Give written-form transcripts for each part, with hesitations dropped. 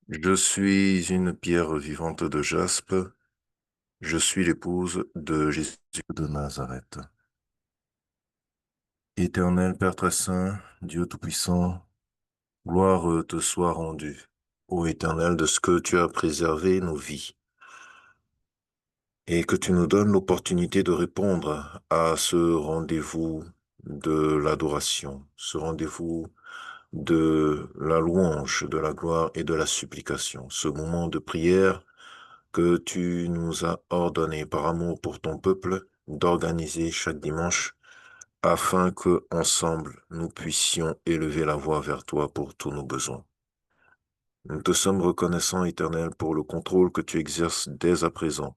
Je suis une pierre vivante de jaspe, je suis l'épouse de Jésus de Nazareth. Éternel Père très saint, Dieu tout-puissant, gloire te soit rendue, ô Éternel, de ce que tu as préservé nos vies, et que tu nous donnes l'opportunité de répondre à ce rendez-vous de l'adoration, ce rendez-vous de la louange, de la gloire et de la supplication, ce moment de prière que tu nous as ordonné par amour pour ton peuple d'organiser chaque dimanche afin que, ensemble, nous puissions élever la voix vers toi pour tous nos besoins. Nous te sommes reconnaissants, Éternel, pour le contrôle que tu exerces dès à présent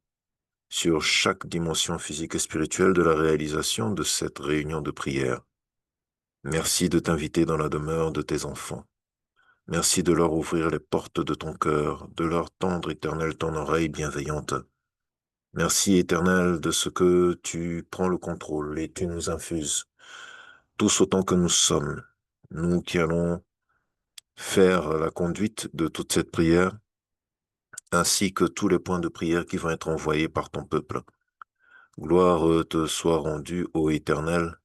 sur chaque dimension physique et spirituelle de la réalisation de cette réunion de prière. Merci de t'inviter dans la demeure de tes enfants. Merci de leur ouvrir les portes de ton cœur, de leur tendre, Éternel, ton oreille bienveillante. Merci, Éternel, de ce que tu prends le contrôle et tu nous infuses, tous autant que nous sommes, nous qui allons faire la conduite de toute cette prière, ainsi que tous les points de prière qui vont être envoyés par ton peuple. Gloire te soit rendue, ô Éternel,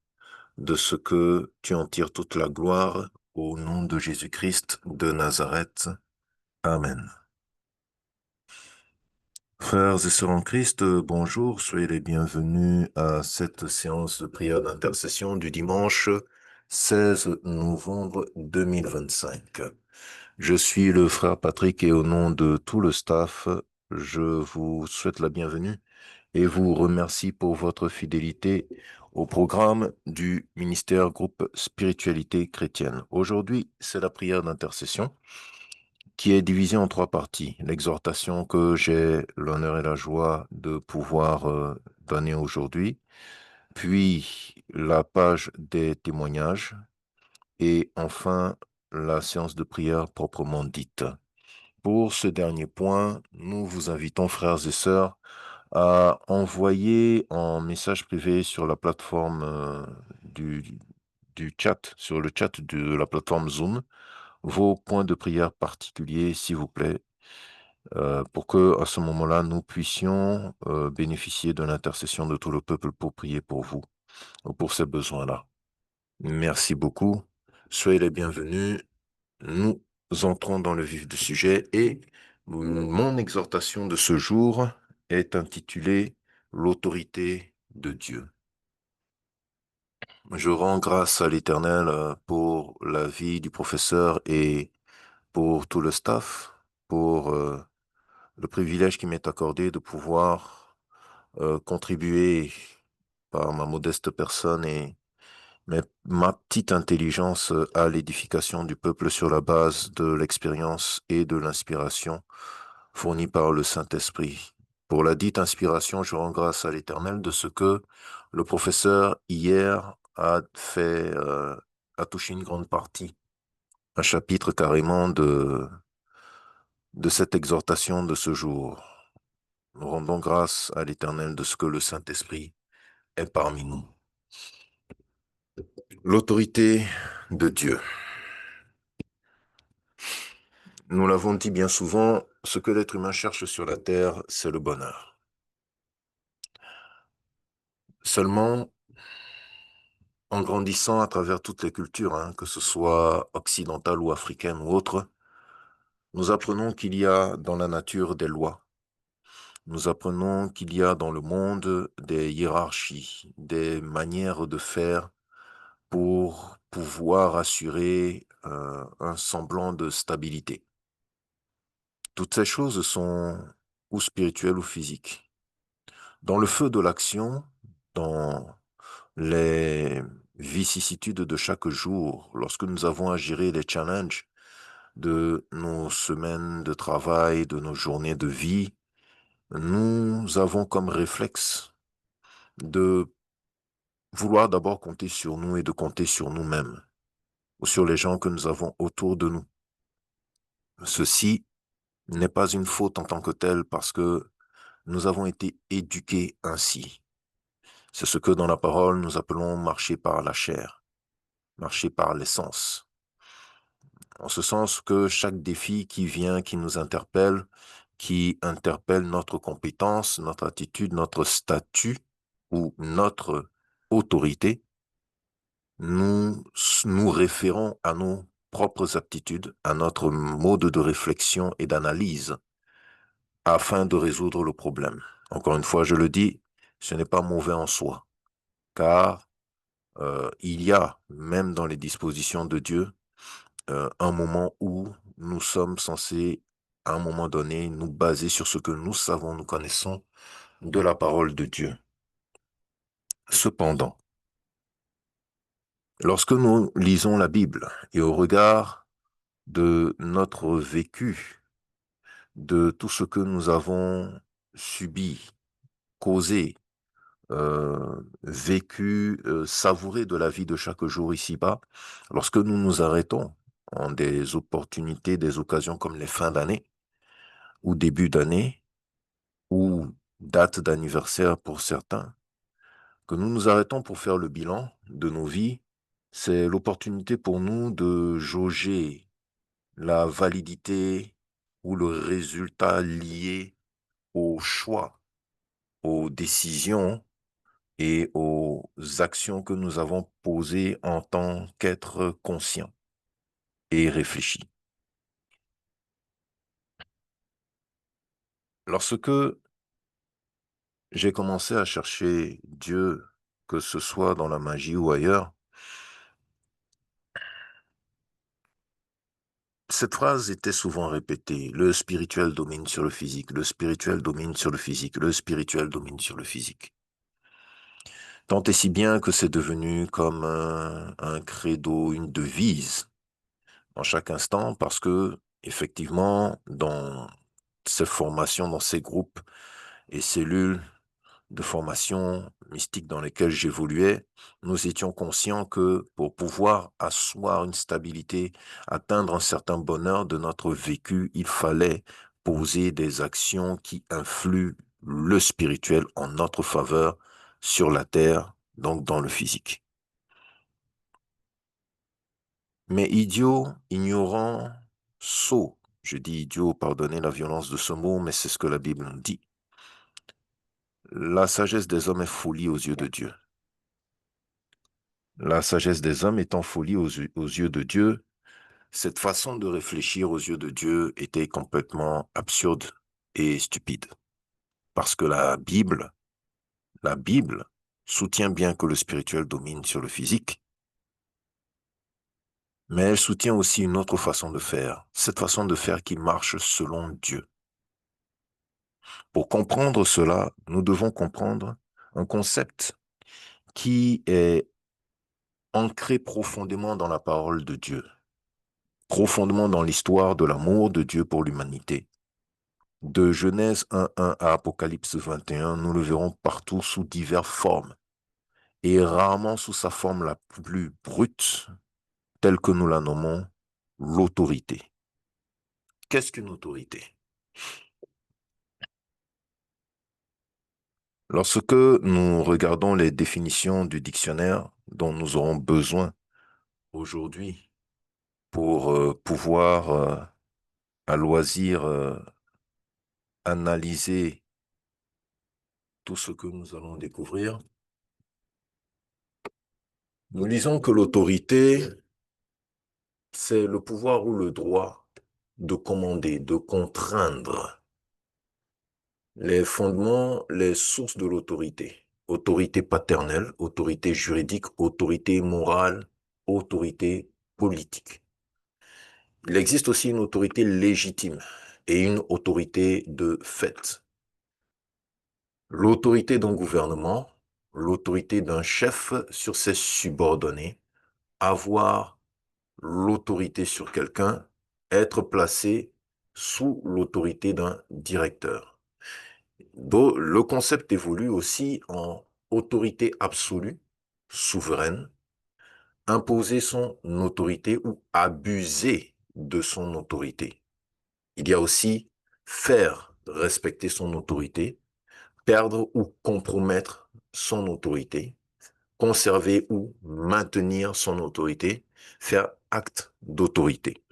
de ce que tu en tires toute la gloire, au nom de Jésus-Christ de Nazareth. Amen. Frères et sœurs en Christ, bonjour, soyez les bienvenus à cette séance de prière d'intercession du dimanche 16 novembre 2025. Je suis le frère Patrick et au nom de tout le staff, je vous souhaite la bienvenue et vous remercie pour votre fidélité au programme du ministère groupe Spiritualité chrétienne. Aujourd'hui, c'est la prière d'intercession qui est divisé en trois parties. L'exhortation que j'ai l'honneur et la joie de pouvoir donner aujourd'hui, puis la page des témoignages et enfin la séance de prière proprement dite. Pour ce dernier point, nous vous invitons, frères et sœurs, à envoyer en message privé sur la plateforme du chat, sur le chat de la plateforme Zoom, vos points de prière particuliers, s'il vous plaît, pour que, à ce moment-là, nous puissions bénéficier de l'intercession de tout le peuple pour prier pour vous, ou pour ces besoins-là. Merci beaucoup. Soyez les bienvenus. Nous entrons dans le vif du sujet et mon exhortation de ce jour est intitulée L'autorité de Dieu. Je rends grâce à l'Éternel pour la vie du professeur et pour tout le staff, pour le privilège qui m'est accordé de pouvoir contribuer par ma modeste personne et ma petite intelligence à l'édification du peuple sur la base de l'expérience et de l'inspiration fournie par le Saint-Esprit. Pour la dite inspiration, je rends grâce à l'Éternel de ce que le professeur hier a fait, a touché une grande partie, un chapitre carrément de cette exhortation de ce jour. Nous rendons grâce à l'Éternel de ce que le Saint-Esprit est parmi nous. L'autorité de Dieu. Nous l'avons dit bien souvent, ce que l'être humain cherche sur la terre, c'est le bonheur. Seulement, en grandissant à travers toutes les cultures, que ce soit occidentale ou africaine ou autre, nous apprenons qu'il y a dans la nature des lois. Nous apprenons qu'il y a dans le monde des hiérarchies, des manières de faire pour pouvoir assurer un semblant de stabilité. Toutes ces choses sont ou spirituelles ou physiques. Dans le feu de l'action, dans les vicissitudes de chaque jour, lorsque nous avons à gérer les challenges de nos semaines de travail, de nos journées de vie, nous avons comme réflexe de vouloir d'abord compter sur nous et de compter sur nous-mêmes ou sur les gens que nous avons autour de nous. Ceci n'est pas une faute en tant que telle parce que nous avons été éduqués ainsi. C'est ce que dans la parole nous appelons marcher par la chair, marcher par l'essence. en ce sens que chaque défi qui vient, qui interpelle notre compétence, notre attitude, notre statut ou notre autorité, nous nous référons à nos propres aptitudes, à notre mode de réflexion et d'analyse afin de résoudre le problème. Encore une fois, je le dis, ce n'est pas mauvais en soi, car il y a, même dans les dispositions de Dieu, un moment où nous sommes censés, à un moment donné, nous baser sur ce que nous savons, nous connaissons de la parole de Dieu. Cependant, lorsque nous lisons la Bible et au regard de notre vécu, de tout ce que nous avons subi, causé, vécu, savouré de la vie de chaque jour ici-bas, lorsque nous nous arrêtons en des opportunités, des occasions comme les fins d'année ou début d'année ou date d'anniversaire pour certains, que nous nous arrêtons pour faire le bilan de nos vies, c'est l'opportunité pour nous de jauger la validité ou le résultat lié aux choix, aux décisions et aux actions que nous avons posées en tant qu'être conscient et réfléchi. Lorsque j'ai commencé à chercher Dieu, que ce soit dans la magie ou ailleurs, cette phrase était souvent répétée: le spirituel domine sur le physique, le spirituel domine sur le physique, le spirituel domine sur le physique. Tant et si bien que c'est devenu comme un credo, une devise en chaque instant, parce que, effectivement, dans ces formations, dans ces groupes et cellules de formation mystique dans lesquelles j'évoluais, nous étions conscients que pour pouvoir asseoir une stabilité, atteindre un certain bonheur de notre vécu, il fallait poser des actions qui influent le spirituel en notre faveur sur la terre, donc dans le physique. Mais idiot, ignorant, sot, je dis idiot, pardonnez la violence de ce mot, mais c'est ce que la Bible nous dit. La sagesse des hommes est folie aux yeux de Dieu. La sagesse des hommes étant folie aux yeux de Dieu, cette façon de réfléchir aux yeux de Dieu était complètement absurde et stupide. Parce que la Bible soutient bien que le spirituel domine sur le physique, mais elle soutient aussi une autre façon de faire, cette façon de faire qui marche selon Dieu. Pour comprendre cela, nous devons comprendre un concept qui est ancré profondément dans la parole de Dieu, profondément dans l'histoire de l'amour de Dieu pour l'humanité. De Genèse 1.1 à Apocalypse 21, nous le verrons partout sous diverses formes, et rarement sous sa forme la plus brute, telle que nous la nommons l'autorité. Qu'est-ce qu'une autorité? Lorsque nous regardons les définitions du dictionnaire dont nous aurons besoin aujourd'hui pour pouvoir à loisir analyser tout ce que nous allons découvrir, nous lisons que l'autorité, c'est le pouvoir ou le droit de commander, de contraindre les fondements, les sources de l'autorité. Autorité paternelle, autorité juridique, autorité morale, autorité politique. Il existe aussi une autorité légitime et une autorité de fait. L'autorité d'un gouvernement, l'autorité d'un chef sur ses subordonnés, avoir l'autorité sur quelqu'un, être placé sous l'autorité d'un directeur. Le concept évolue aussi en autorité absolue, souveraine, imposer son autorité ou abuser de son autorité. Il y a aussi faire respecter son autorité, perdre ou compromettre son autorité, conserver ou maintenir son autorité, faire acte d'autorité.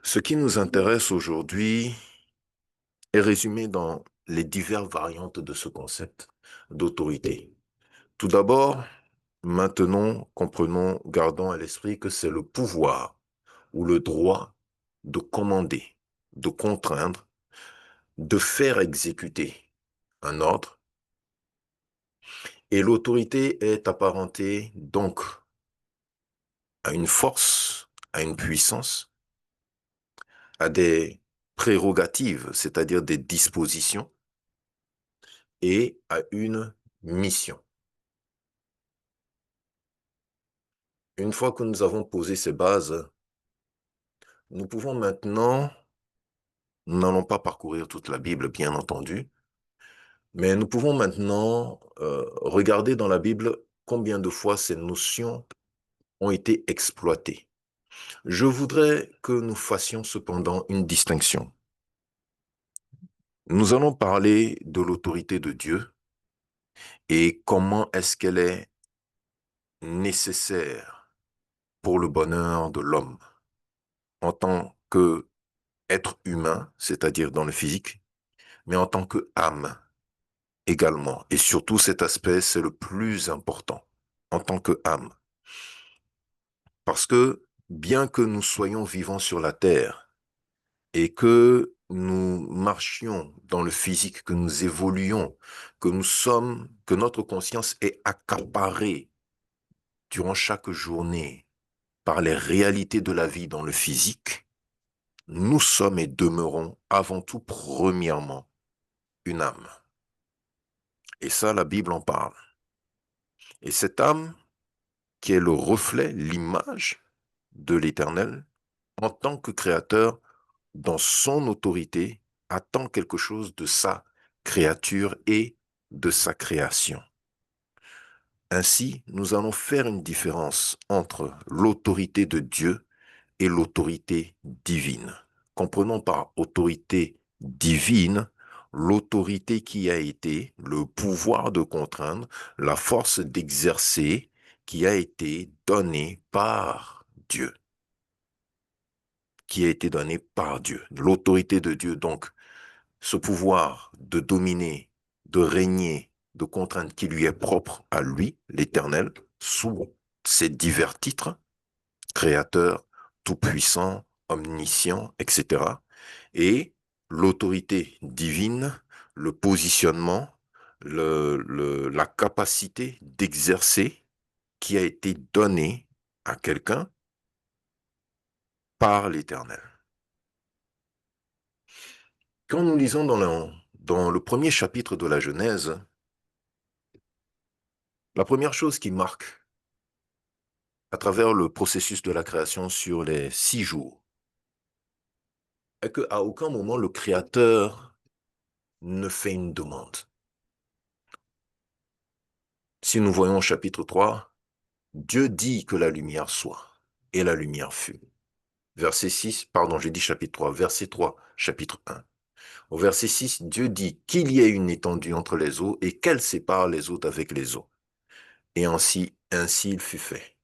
Ce qui nous intéresse aujourd'hui est résumé dans les diverses variantes de ce concept d'autorité. Tout d'abord, maintenons, comprenons, gardons à l'esprit que c'est le pouvoir ou le droit de commander, de contraindre, de faire exécuter un ordre. Et l'autorité est apparentée donc à une force, à une puissance, à des prérogatives, c'est-à-dire des dispositions, et à une mission. Une fois que nous avons posé ces bases, nous pouvons maintenant, nous n'allons pas parcourir toute la Bible, bien entendu, mais nous pouvons maintenant regarder dans la Bible combien de fois ces notions ont été exploitées. Je voudrais que nous fassions cependant une distinction. Nous allons parler de l'autorité de Dieu et comment est-ce qu'elle est nécessaire pour le bonheur de l'homme en tant qu'être humain, c'est-à-dire dans le physique, mais en tant qu'âme également. Et surtout cet aspect, c'est le plus important, en tant qu'âme. Parce que bien que nous soyons vivants sur la terre et que nous marchions dans le physique, que nous évoluions, que notre conscience est accaparée durant chaque journée par les réalités de la vie dans le physique, nous sommes et demeurons avant tout premièrement une âme. Et ça, la Bible en parle. Et cette âme, qui est le reflet, l'image de l'Éternel, en tant que créateur, dans son autorité, attend quelque chose de sa créature et de sa création. Ainsi, nous allons faire une différence entre l'autorité de Dieu et l'autorité divine. Comprenons par autorité divine l'autorité qui a été le pouvoir de contraindre, la force d'exercer qui a été donnée par Dieu. Qui a été donnée par Dieu. L'autorité de Dieu, donc, ce pouvoir de dominer, de régner, de contraindre qui lui est propre à lui, l'Éternel, sous ses divers titres, créateur, tout-puissant, omniscient, etc. Et l'autorité divine, le positionnement, la capacité d'exercer qui a été donnée à quelqu'un par l'Éternel. Quand nous lisons dans le premier chapitre de la Genèse, la première chose qui marque à travers le processus de la création sur les 6 jours est qu'à aucun moment le Créateur ne fait une demande. Si nous voyons au chapitre 3, Dieu dit que la lumière soit, et la lumière fut. Verset 6, pardon, j'ai dit chapitre 3, verset 3, chapitre 1. Au verset 6, Dieu dit qu'il y ait une étendue entre les eaux et qu'elle sépare les eaux avec les eaux. Et ainsi il fut fait.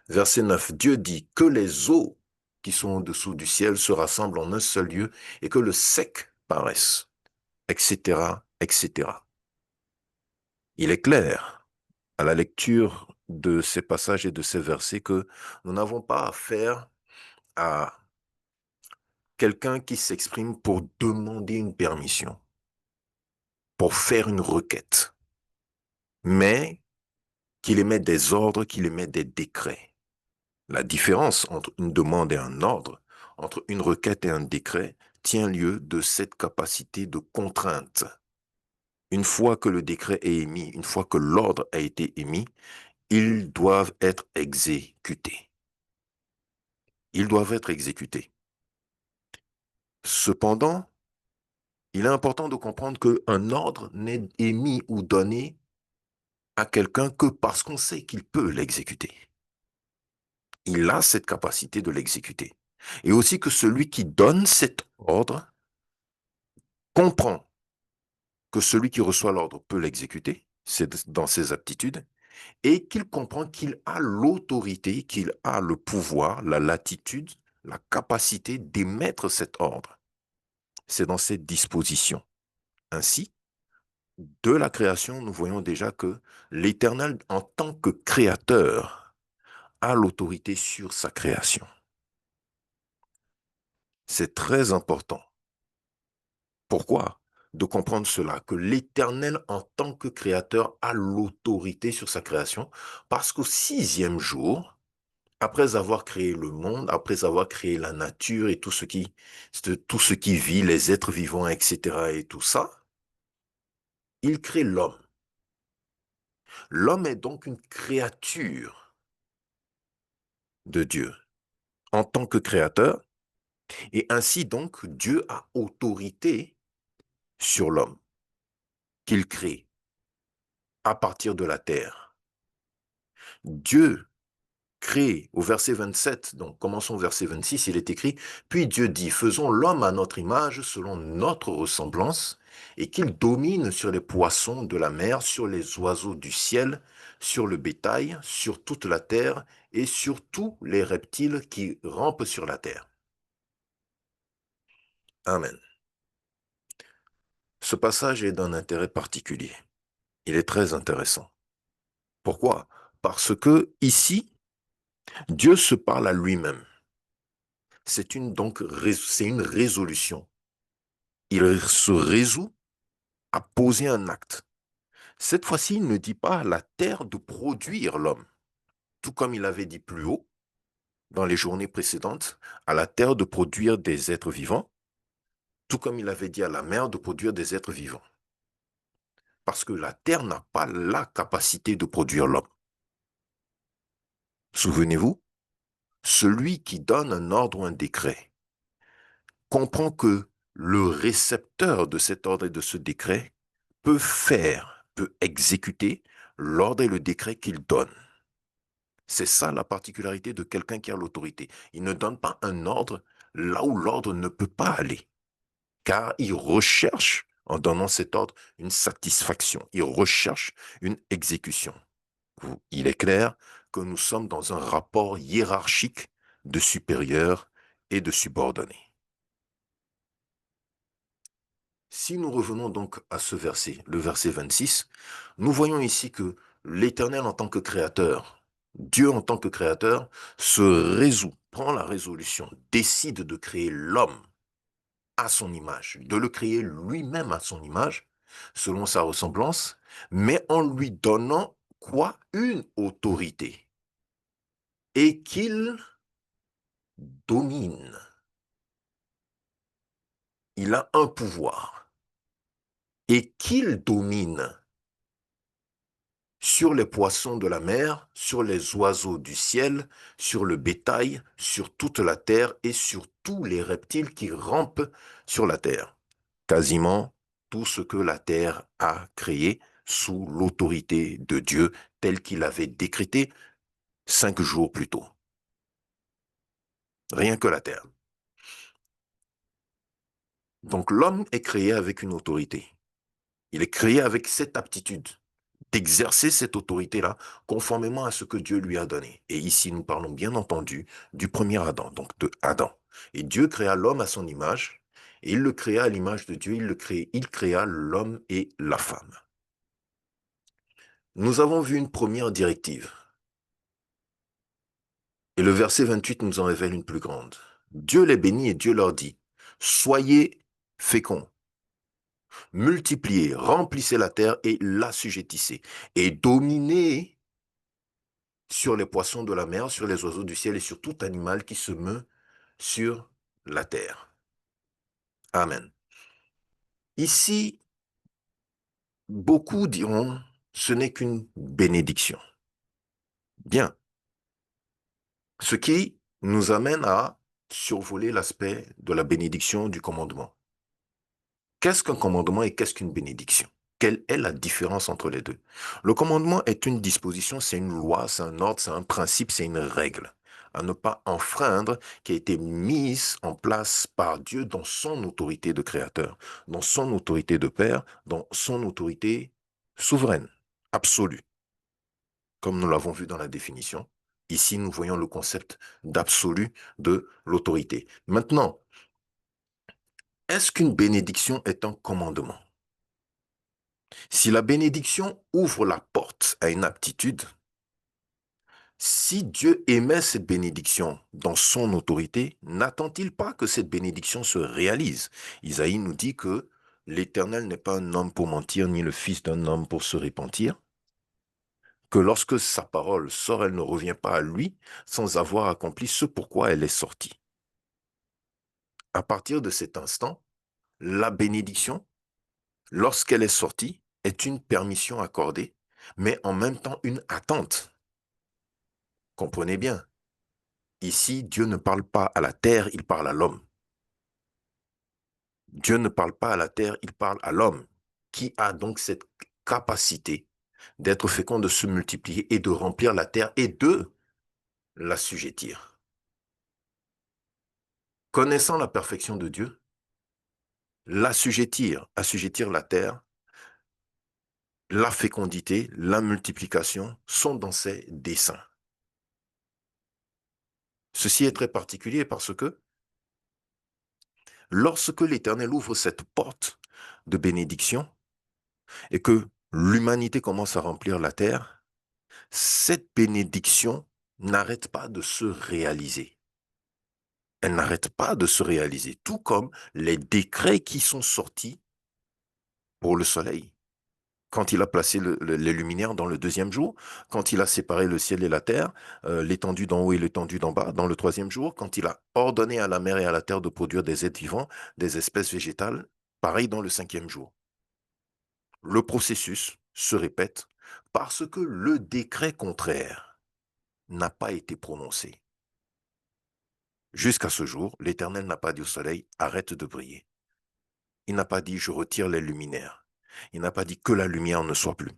Verset 9, Dieu dit que les eaux qui sont au-dessous du ciel se rassemblent en un seul lieu et que le sec paraisse, etc., etc. Il est clair, à la lecture de ces passages et de ces versets, que nous n'avons pas affaire à quelqu'un qui s'exprime pour demander une permission, pour faire une requête, mais qu'il émet des ordres, qu'il émet des décrets. La différence entre une demande et un ordre, entre une requête et un décret, tient lieu de cette capacité de contrainte. Une fois que le décret est émis, une fois que l'ordre a été émis, ils doivent être exécutés. Ils doivent être exécutés. Cependant, il est important de comprendre qu'un ordre n'est émis ou donné à quelqu'un que parce qu'on sait qu'il peut l'exécuter. Il a cette capacité de l'exécuter. Et aussi que celui qui donne cet ordre comprend que celui qui reçoit l'ordre peut l'exécuter, c'est dans ses aptitudes, et qu'il comprend qu'il a l'autorité, qu'il a le pouvoir, la latitude, la capacité d'émettre cet ordre. C'est dans cette disposition. Ainsi, de la création, nous voyons déjà que l'Éternel, en tant que créateur, a l'autorité sur sa création. C'est très important. Pourquoi? De comprendre cela, que l'Éternel, en tant que créateur, a l'autorité sur sa création, parce qu'au sixième jour, après avoir créé le monde, après avoir créé la nature et tout ce qui vit, les êtres vivants, etc., et tout ça, il crée l'homme. L'homme est donc une créature de Dieu en tant que créateur, et ainsi donc Dieu a autorité sur l'homme qu'il crée à partir de la terre. Dieu crée au verset 27, donc commençons au verset 26, il est écrit, puis Dieu dit, faisons l'homme à notre image, selon notre ressemblance, et qu'il domine sur les poissons de la mer, sur les oiseaux du ciel, sur le bétail, sur toute la terre, et sur tous les reptiles qui rampent sur la terre. Amen. Ce passage est d'un intérêt particulier. Il est très intéressant. Pourquoi? Parce que ici, Dieu se parle à lui-même. C'est une résolution. Il se résout à poser un acte. Cette fois-ci, il ne dit pas à la terre de produire l'homme, tout comme il avait dit plus haut dans les journées précédentes, à la terre de produire des êtres vivants, tout comme il avait dit à la mer de produire des êtres vivants. Parce que la terre n'a pas la capacité de produire l'homme. Souvenez-vous, celui qui donne un ordre ou un décret comprend que le récepteur de cet ordre et de ce décret peut exécuter l'ordre et le décret qu'il donne. C'est ça la particularité de quelqu'un qui a l'autorité. Il ne donne pas un ordre là où l'ordre ne peut pas aller, car il recherche, en donnant cet ordre, une satisfaction. Il recherche une exécution. Il est clair que nous sommes dans un rapport hiérarchique de supérieur et de subordonné. Si nous revenons donc à ce verset, le verset 26, nous voyons ici que l'Éternel en tant que créateur, Dieu en tant que créateur, se résout, prend la résolution, décide de créer l'homme à son image, de le créer lui-même à son image, selon sa ressemblance, mais en lui donnant quoi? Une autorité. Et qu'il domine. Il a un pouvoir. Et qu'il domine sur les poissons de la mer, sur les oiseaux du ciel, sur le bétail, sur toute la terre et sur tous les reptiles qui rampent sur la terre. Quasiment tout ce que la terre a créé sous l'autorité de Dieu, tel qu'il avait décrété 5 jours plus tôt. Rien que la terre. Donc l'homme est créé avec une autorité. Il est créé avec cette aptitude d'exercer cette autorité-là conformément à ce que Dieu lui a donné. Et ici, nous parlons bien entendu du premier Adam, donc de Adam. Et Dieu créa l'homme à son image, et il le créa à l'image de Dieu, il créa l'homme et la femme. Nous avons vu une première directive, et le verset 28 nous en révèle une plus grande. Dieu les bénit et Dieu leur dit, soyez féconds, multipliez, remplissez la terre et l'assujettissez, et dominez sur les poissons de la mer, sur les oiseaux du ciel et sur tout animal qui se meut sur la terre. Amen. Ici, beaucoup diront, ce n'est qu'une bénédiction. Bien. Ce qui nous amène à survoler l'aspect de la bénédiction du commandement. Qu'est-ce qu'un commandement et qu'est-ce qu'une bénédiction? Quelle est la différence entre les deux? Le commandement est une disposition, c'est une loi, c'est un ordre, c'est un principe, c'est une règle à ne pas enfreindre qui a été mise en place par Dieu dans son autorité de créateur, dans son autorité de père, dans son autorité souveraine, absolue. comme nous l'avons vu dans la définition. Ici, nous voyons le concept d'absolu de l'autorité. Maintenant, est-ce qu'une bénédiction est un commandement? Si la bénédiction ouvre la porte à une aptitude, si Dieu émet cette bénédiction dans son autorité, n'attend-il pas que cette bénédiction se réalise? Isaïe nous dit que l'Éternel n'est pas un homme pour mentir, ni le fils d'un homme pour se repentir, que lorsque sa parole sort, elle ne revient pas à lui sans avoir accompli ce pourquoi elle est sortie. À partir de cet instant, la bénédiction, lorsqu'elle est sortie, est une permission accordée, mais en même temps une attente. Comprenez bien, ici, Dieu ne parle pas à la terre, il parle à l'homme. Dieu ne parle pas à la terre, il parle à l'homme, qui a donc cette capacité d'être fécond, de se multiplier et de remplir la terre et de l'assujettir. Connaissant la perfection de Dieu, assujettir la terre, la fécondité, la multiplication sont dans ses desseins. Ceci est très particulier parce que lorsque l'Éternel ouvre cette porte de bénédiction et que l'humanité commence à remplir la terre, cette bénédiction n'arrête pas de se réaliser. Elle n'arrête pas de se réaliser, tout comme les décrets qui sont sortis pour le soleil. Quand il a placé les luminaires dans le deuxième jour, quand il a séparé le ciel et la terre, l'étendue d'en haut et l'étendue d'en bas, dans le troisième jour, quand il a ordonné à la mer et à la terre de produire des êtres vivants, des espèces végétales, pareil dans le cinquième jour. Le processus se répète parce que le décret contraire n'a pas été prononcé. Jusqu'à ce jour, l'Éternel n'a pas dit au soleil, arrête de briller. Il n'a pas dit, je retire les luminaires. Il n'a pas dit que la lumière ne soit plus.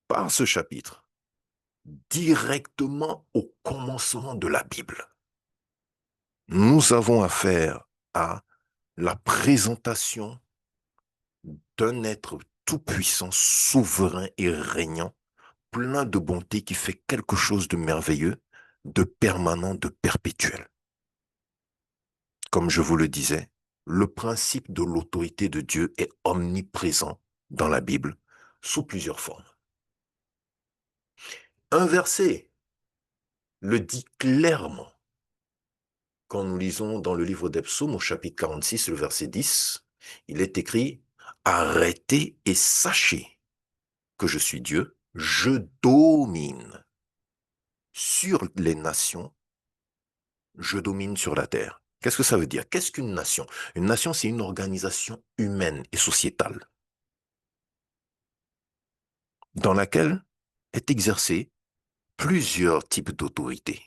Par ce chapitre, directement au commencement de la Bible, nous avons affaire à la présentation d'un être tout-puissant, souverain et régnant, plein de bonté qui fait quelque chose de merveilleux, de permanent, de perpétuel. Comme je vous le disais, le principe de l'autorité de Dieu est omniprésent dans la Bible sous plusieurs formes. Un verset le dit clairement quand nous lisons dans le livre des Psaumes au chapitre 46, le verset 10, il est écrit « Arrêtez et sachez que je suis Dieu, je domine sur les nations, je domine sur la terre. » Qu'est-ce que ça veut dire? Qu'est-ce qu'une nation? Une nation, c'est une organisation humaine et sociétale dans laquelle est exercé plusieurs types d'autorité.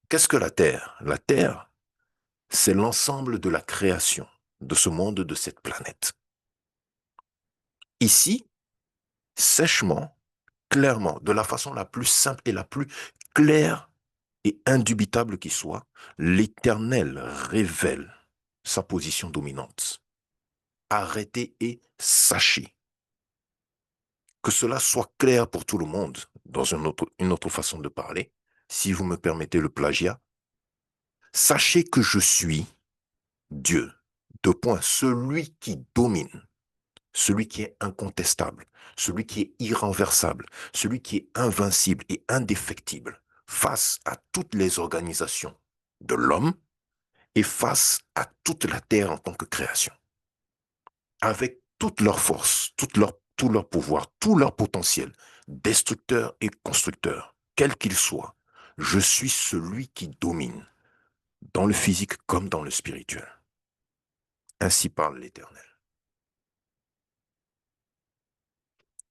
Qu'est-ce que la terre? La terre, c'est l'ensemble de la création de ce monde, de cette planète. Ici, sèchement, clairement, de la façon la plus simple et la plus claire et indubitable qui soit, l'Éternel révèle sa position dominante. Arrêtez et sachez. Que cela soit clair pour tout le monde, dans une autre façon de parler, si vous me permettez le plagiat, sachez que je suis Dieu. Deux points, celui qui domine, celui qui est incontestable, celui qui est irrenversable, celui qui est invincible et indéfectible face à toutes les organisations de l'homme et face à toute la terre en tant que création. Avec toute leur force, tout leur pouvoir, tout leur potentiel, destructeur et constructeur, quel qu'il soit, je suis celui qui domine, dans le physique comme dans le spirituel. Ainsi parle l'Éternel.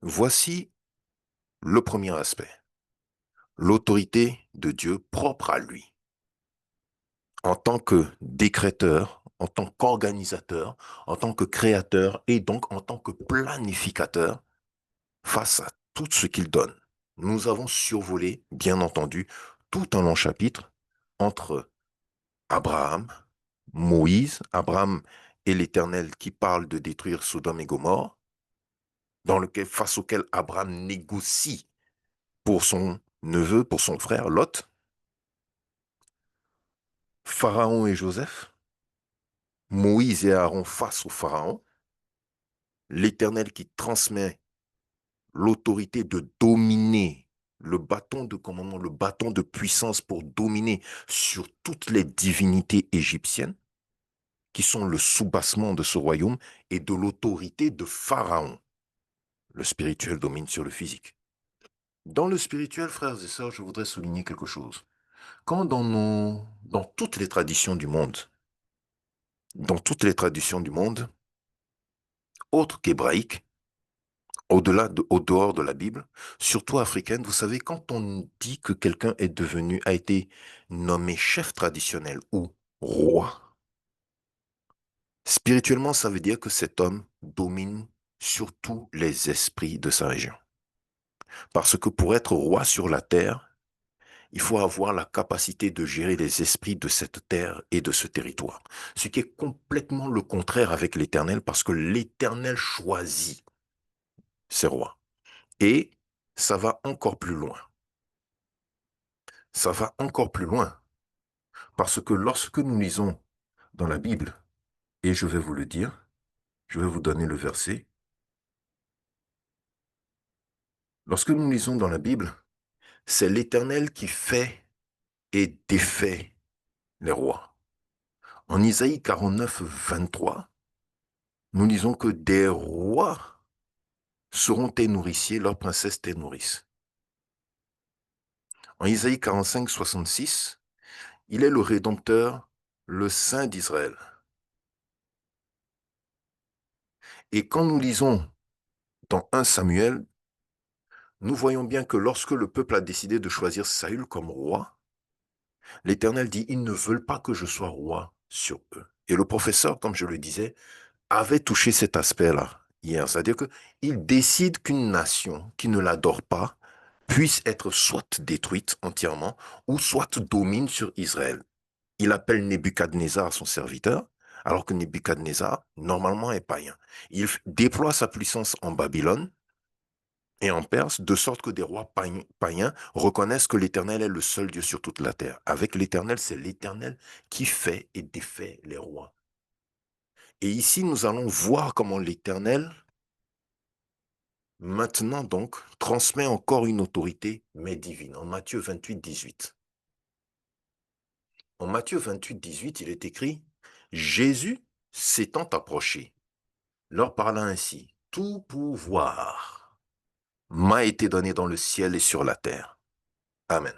Voici le premier aspect, l'autorité de Dieu propre à lui, en tant que décréteur, en tant qu'organisateur, en tant que créateur et donc en tant que planificateur face à tout ce qu'il donne. Nous avons survolé, bien entendu, tout un long chapitre entre Abraham, Moïse, Abraham et l'Éternel qui parle de détruire Sodome et Gomorrhe, face auquel Abraham négocie pour son neveu, pour son frère Lot, Pharaon et Joseph, Moïse et Aaron face au Pharaon, l'Éternel qui transmet l'autorité de dominer le bâton de commandement, le bâton de puissance pour dominer sur toutes les divinités égyptiennes qui sont le soubassement de ce royaume et de l'autorité de Pharaon. Le spirituel domine sur le physique. Dans le spirituel, frères et sœurs, je voudrais souligner quelque chose. Quand dans toutes les traditions du monde, autres qu'hébraïques, au dehors de la Bible, surtout africaine, vous savez, quand on dit que quelqu'un a été nommé chef traditionnel ou roi, spirituellement, ça veut dire que cet homme domine sur tous les esprits de sa région. Parce que pour être roi sur la terre, il faut avoir la capacité de gérer les esprits de cette terre et de ce territoire. Ce qui est complètement le contraire avec l'Éternel, parce que l'Éternel choisit ses rois. Et ça va encore plus loin. Ça va encore plus loin. Parce que lorsque nous lisons dans la Bible, et je vais vous le dire, je vais vous donner le verset. Lorsque nous lisons dans la Bible, c'est l'Éternel qui fait et défait les rois. En Isaïe 49, 23, nous lisons que des rois seront tes nourriciers, leurs princesses tes nourrices. En Isaïe 45, 66, il est le Rédempteur, le Saint d'Israël. Et quand nous lisons dans 1 Samuel, nous voyons bien que lorsque le peuple a décidé de choisir Saül comme roi, l'Éternel dit, ils ne veulent pas que je sois roi sur eux. Et le professeur, comme je le disais, avait touché cet aspect-là hier. C'est-à-dire qu'il décide qu'une nation qui ne l'adore pas puisse être soit détruite entièrement ou soit domine sur Israël. Il appelle Nebuchadnezzar son serviteur, alors que Nebuchadnezzar, normalement, est païen. Il déploie sa puissance en Babylone et en Perse, de sorte que des rois païens reconnaissent que l'Éternel est le seul Dieu sur toute la terre. Avec l'Éternel, c'est l'Éternel qui fait et défait les rois. Et ici, nous allons voir comment l'Éternel, maintenant donc, transmet encore une autorité, mais divine, en Matthieu 28, 18. En Matthieu 28, 18, il est écrit, Jésus s'étant approché, leur parla ainsi, tout pouvoir m'a été donné dans le ciel et sur la terre. Amen.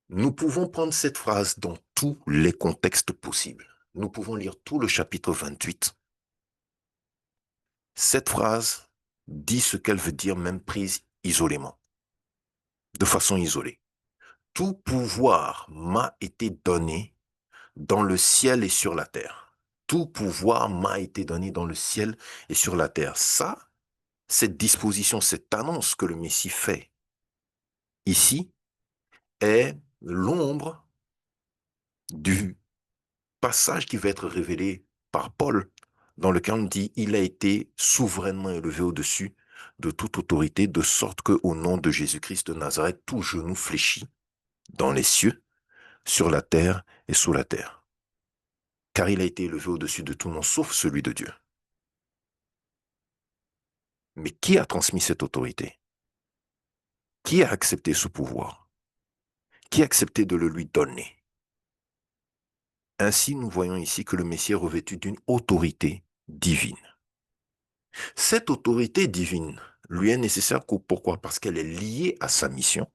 Nous pouvons prendre cette phrase dans tous les contextes possibles. Nous pouvons lire tout le chapitre 28. Cette phrase dit ce qu'elle veut dire même prise isolément, de façon isolée. Tout pouvoir m'a été donné dans le ciel et sur la terre. Tout pouvoir m'a été donné dans le ciel et sur la terre. Ça, cette disposition, cette annonce que le Messie fait ici est l'ombre du passage qui va être révélé par Paul, dans lequel on dit il a été souverainement élevé au-dessus de toute autorité, de sorte que au nom de Jésus-Christ de Nazareth, tout genou fléchit dans les cieux, sur la terre et sous la terre. Car il a été élevé au-dessus de tout nom, sauf celui de Dieu. Mais qui a transmis cette autorité? Qui a accepté ce pouvoir? Qui a accepté de le lui donner? Ainsi, nous voyons ici que le Messie est revêtu d'une autorité divine. Cette autorité divine lui est nécessaire pourquoi? Parce qu'elle est liée à sa mission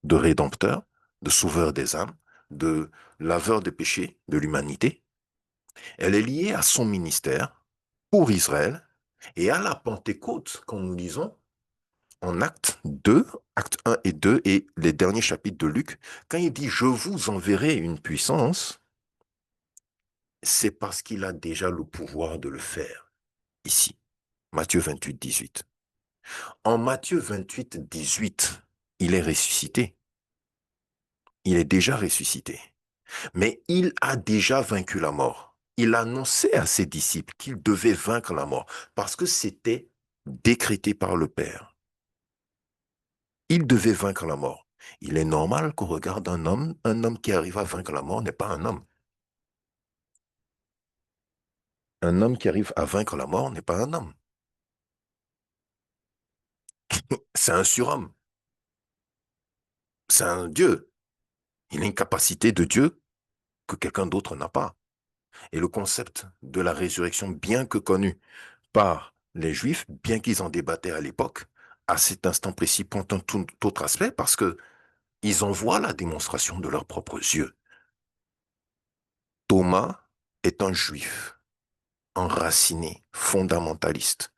de rédempteur, de sauveur des âmes, de laveur des péchés de l'humanité. Elle est liée à son ministère pour Israël et à la Pentecôte, quand nous lisons en Actes 2, Actes 1 et 2 et les derniers chapitres de Luc, quand il dit « Je vous enverrai une puissance », c'est parce qu'il a déjà le pouvoir de le faire ici. Matthieu 28, 18. En Matthieu 28, 18, il est ressuscité. Il est déjà ressuscité. Mais il a déjà vaincu la mort. Il annonçait à ses disciples qu'il devait vaincre la mort parce que c'était décrété par le Père. Il devait vaincre la mort. Il est normal qu'on regarde un homme qui arrive à vaincre la mort n'est pas un homme. Un homme qui arrive à vaincre la mort n'est pas un homme. C'est un surhomme. C'est un Dieu. Il a une capacité de Dieu que quelqu'un d'autre n'a pas. Et le concept de la résurrection, bien que connu par les Juifs, bien qu'ils en débattaient à l'époque, à cet instant précis prend un tout autre aspect parce que ils en voient la démonstration de leurs propres yeux. Thomas est un Juif enraciné, fondamentaliste,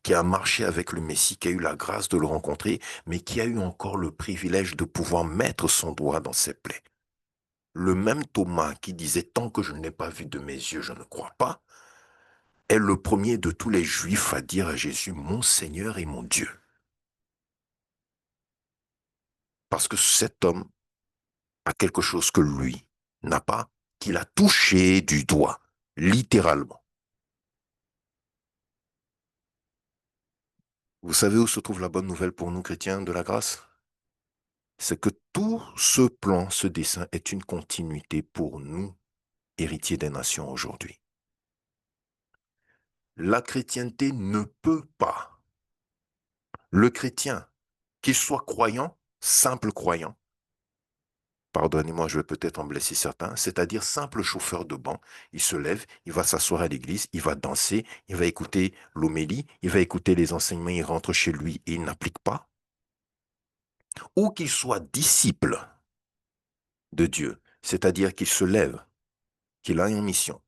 qui a marché avec le Messie, qui a eu la grâce de le rencontrer, mais qui a eu encore le privilège de pouvoir mettre son doigt dans ses plaies. Le même Thomas qui disait tant que je ne l'ai pas vu de mes yeux, je ne crois pas, est le premier de tous les Juifs à dire à Jésus, mon Seigneur et mon Dieu. Parce que cet homme a quelque chose que lui n'a pas, qu'il a touché du doigt, littéralement. Vous savez où se trouve la bonne nouvelle pour nous chrétiens de la grâce? C'est que tout ce plan, ce dessein est une continuité pour nous, héritiers des nations aujourd'hui. La chrétienté ne peut pas, le chrétien, qu'il soit croyant, simple croyant, pardonnez-moi, je vais peut-être en blesser certains, c'est-à-dire simple chauffeur de banc. Il se lève, il va s'asseoir à l'église, il va danser, il va écouter l'homélie, il va écouter les enseignements, il rentre chez lui et il n'applique pas. Ou qu'il soit disciple de Dieu, c'est-à-dire qu'il se lève, qu'il a une mission,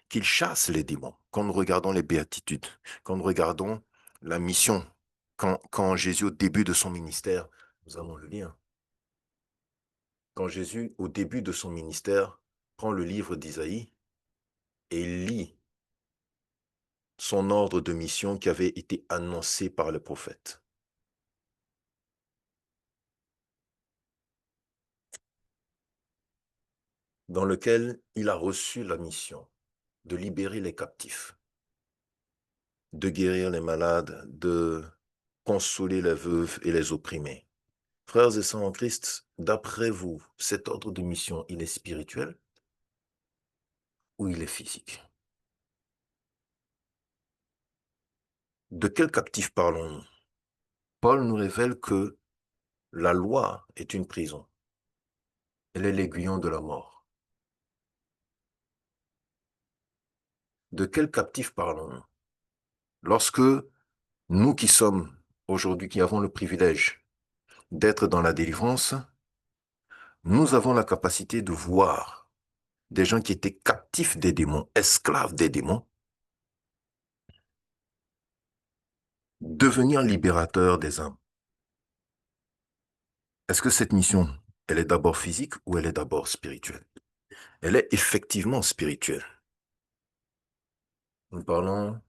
qu'il chasse les démons. Quand nous regardons les béatitudes, quand nous regardons la mission, quand Jésus, au début de son ministère, nous allons le lire, quand Jésus, au début de son ministère, prend le livre d'Isaïe et lit son ordre de mission qui avait été annoncé par le prophète, dans lequel il a reçu la mission de libérer les captifs, de guérir les malades, de consoler les veuves et les opprimés. Frères et sœurs en Christ, d'après vous, cet ordre de mission, il est spirituel ou il est physique? De quel captif parlons-nous? Paul nous révèle que la loi est une prison. Elle est l'aiguillon de la mort. De quel captif parlons-nous? Lorsque nous qui sommes aujourd'hui, qui avons le privilège d'être dans la délivrance, nous avons la capacité de voir des gens qui étaient captifs des démons, esclaves des démons, devenir libérateurs des âmes. Est-ce que cette mission, elle est d'abord physique ou elle est d'abord spirituelle? Elle est effectivement spirituelle. Nous parlons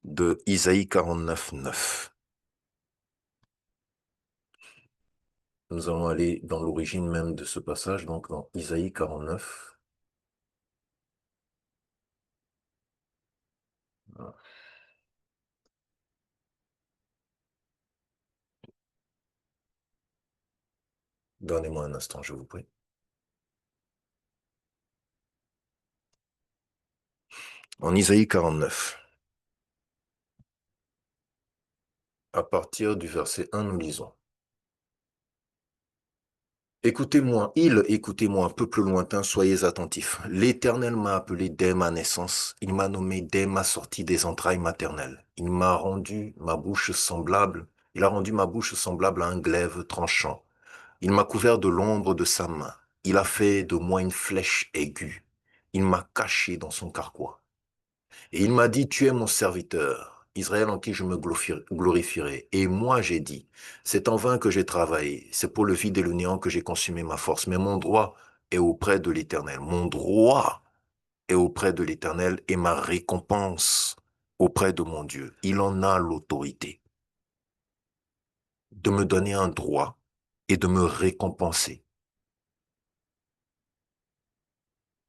de Isaïe 49, 9. Nous allons aller dans l'origine même de ce passage, donc dans Isaïe 49. Donnez-moi un instant, je vous prie. En Isaïe 49, à partir du verset 1, nous lisons. Écoutez-moi, peuple lointain, soyez attentifs. L'Éternel m'a appelé dès ma naissance, il m'a nommé dès ma sortie des entrailles maternelles. Il a rendu ma bouche semblable à un glaive tranchant. Il m'a couvert de l'ombre de sa main. Il a fait de moi une flèche aiguë. Il m'a caché dans son carquois. Et il m'a dit, tu es mon serviteur, Israël en qui je me glorifierai. Et moi j'ai dit, c'est en vain que j'ai travaillé, c'est pour le vide et le néant que j'ai consumé ma force, mais mon droit est auprès de l'Éternel. Mon droit est auprès de l'Éternel et ma récompense auprès de mon Dieu. Il en a l'autorité de me donner un droit et de me récompenser.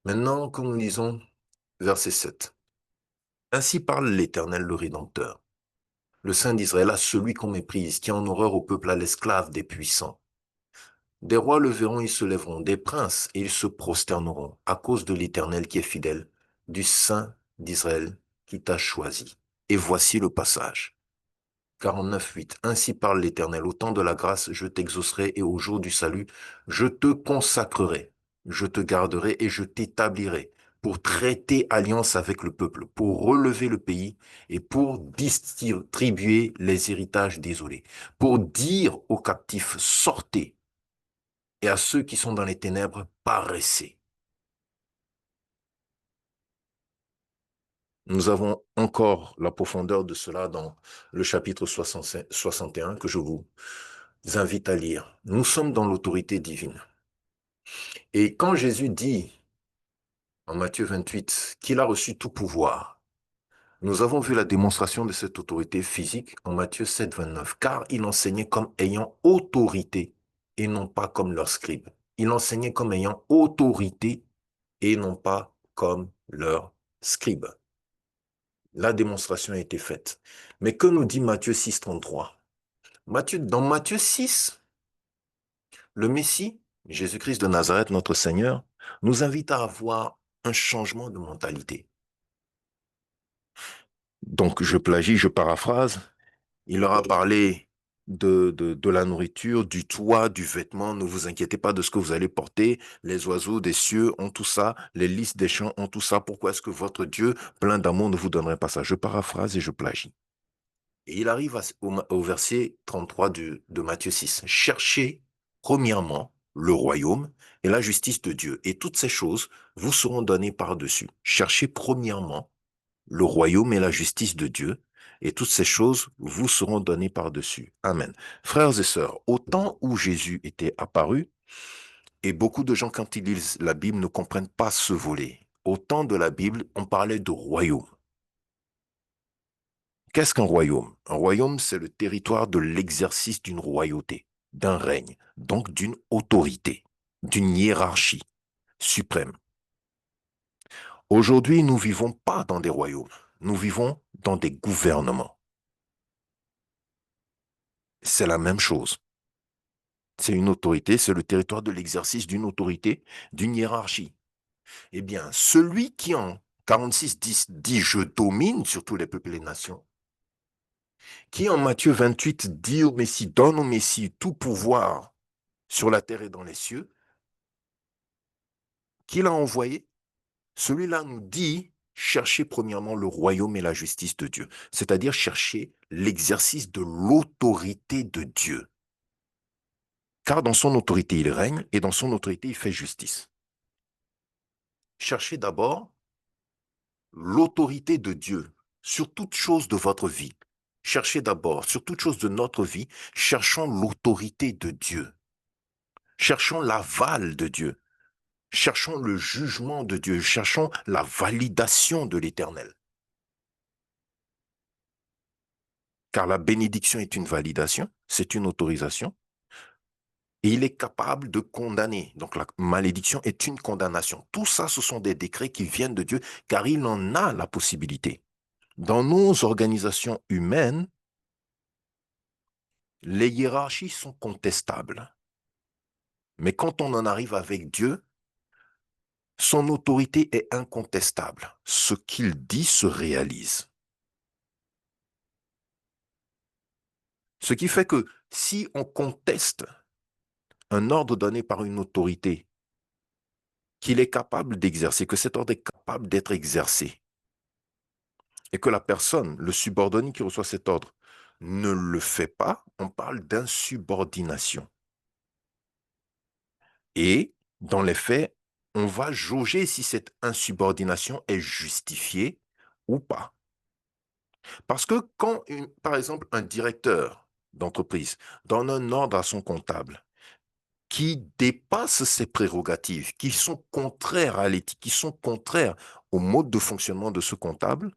Maintenant, comme nous lisons verset 7. Ainsi parle l'Éternel le Rédempteur. Le Saint d'Israël, à celui qu'on méprise, qui en horreur au peuple, à l'esclave des puissants. Des rois le verront, ils se lèveront, des princes, et ils se prosterneront, à cause de l'Éternel qui est fidèle, du Saint d'Israël qui t'a choisi. Et voici le passage. 49.8. Ainsi parle l'Éternel, au temps de la grâce, je t'exaucerai, et au jour du salut, je te consacrerai, je te garderai et je t'établirai pour traiter alliance avec le peuple, pour relever le pays et pour distribuer les héritages désolés, pour dire aux captifs, sortez, et à ceux qui sont dans les ténèbres, paraissez. Nous avons encore la profondeur de cela dans le chapitre 61 que je vous invite à lire. Nous sommes dans l'autorité divine. Et quand Jésus dit en Matthieu 28 qu'il a reçu tout pouvoir, nous avons vu la démonstration de cette autorité physique en Matthieu 7, 29, car il enseignait comme ayant autorité et non pas comme leurs scribes. Il enseignait comme ayant autorité et non pas comme leurs scribes. La démonstration a été faite. Mais que nous dit Matthieu 6, 33? Dans Matthieu 6, le Messie, Jésus-Christ de Nazareth, notre Seigneur, nous invite à avoir un changement de mentalité. Donc, je plagie, je paraphrase. Il leur a parlé de la nourriture, du toit, du vêtement. Ne vous inquiétez pas de ce que vous allez porter. Les oiseaux des cieux ont tout ça. Les lys des champs ont tout ça. Pourquoi est-ce que votre Dieu, plein d'amour, ne vous donnerait pas ça? Je paraphrase et je plagie. Et il arrive au verset 33 de Matthieu 6. Cherchez premièrement le royaume et la justice de Dieu, et toutes ces choses vous seront données par-dessus. Cherchez premièrement le royaume et la justice de Dieu, et toutes ces choses vous seront données par-dessus. Amen. Frères et sœurs, au temps où Jésus était apparu, et beaucoup de gens, quand ils lisent la Bible, ne comprennent pas ce volet. Au temps de la Bible, on parlait de royaume. Qu'est-ce qu'un royaume? Un royaume, c'est le territoire de l'exercice d'une royauté, d'un règne, donc d'une autorité, d'une hiérarchie suprême. Aujourd'hui, nous ne vivons pas dans des royaumes, nous vivons dans des gouvernements. C'est la même chose. C'est une autorité, c'est le territoire de l'exercice d'une autorité, d'une hiérarchie. Eh bien, celui qui en 46 dit je domine sur tous les peuples et les nations, qui en Matthieu 28 dit au Messie, donne au Messie tout pouvoir sur la terre et dans les cieux, qui l'a envoyé, celui-là nous dit chercher premièrement le royaume et la justice de Dieu, c'est-à-dire chercher l'exercice de l'autorité de Dieu. Car dans son autorité, il règne et dans son autorité, il fait justice. Cherchez d'abord l'autorité de Dieu sur toute chose de votre vie. Cherchez d'abord, sur toute chose de notre vie, cherchons l'autorité de Dieu. Cherchons l'aval de Dieu. Cherchons le jugement de Dieu. Cherchons la validation de l'Éternel. Car la bénédiction est une validation, c'est une autorisation. Et il est capable de condamner. Donc la malédiction est une condamnation. Tout ça, ce sont des décrets qui viennent de Dieu, car il en a la possibilité. Dans nos organisations humaines, les hiérarchies sont contestables. Mais quand on en arrive avec Dieu, son autorité est incontestable. Ce qu'il dit se réalise. Ce qui fait que si on conteste un ordre donné par une autorité qu'il est capable d'exercer, que cet ordre est capable d'être exercé, et que la personne, le subordonné qui reçoit cet ordre, ne le fait pas, on parle d'insubordination. Et dans les faits, on va jauger si cette insubordination est justifiée ou pas. Parce que quand, par exemple, un directeur d'entreprise donne un ordre à son comptable qui dépasse ses prérogatives, qui sont contraires à l'éthique, qui sont contraires au mode de fonctionnement de ce comptable,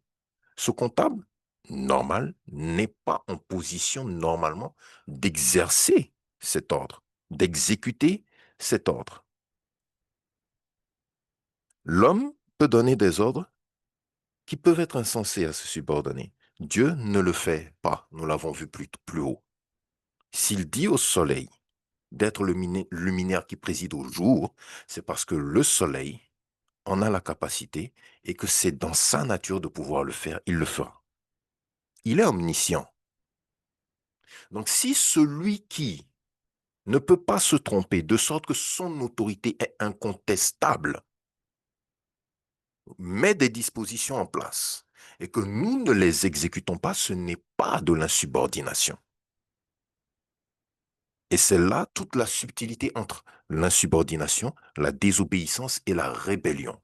normal, n'est pas en position normalement d'exercer cet ordre, d'exécuter cet ordre. L'homme peut donner des ordres qui peuvent être insensés à se subordonner. Dieu ne le fait pas, nous l'avons vu plus haut. S'il dit au soleil d'être le luminaire qui préside au jour, c'est parce que le soleil en a la capacité et que c'est dans sa nature de pouvoir le faire, il le fera. Il est omniscient. Donc si celui qui ne peut pas se tromper de sorte que son autorité est incontestable, met des dispositions en place et que nous ne les exécutons pas, ce n'est pas de l'insubordination. Et c'est là toute la subtilité entre l'insubordination, la désobéissance et la rébellion.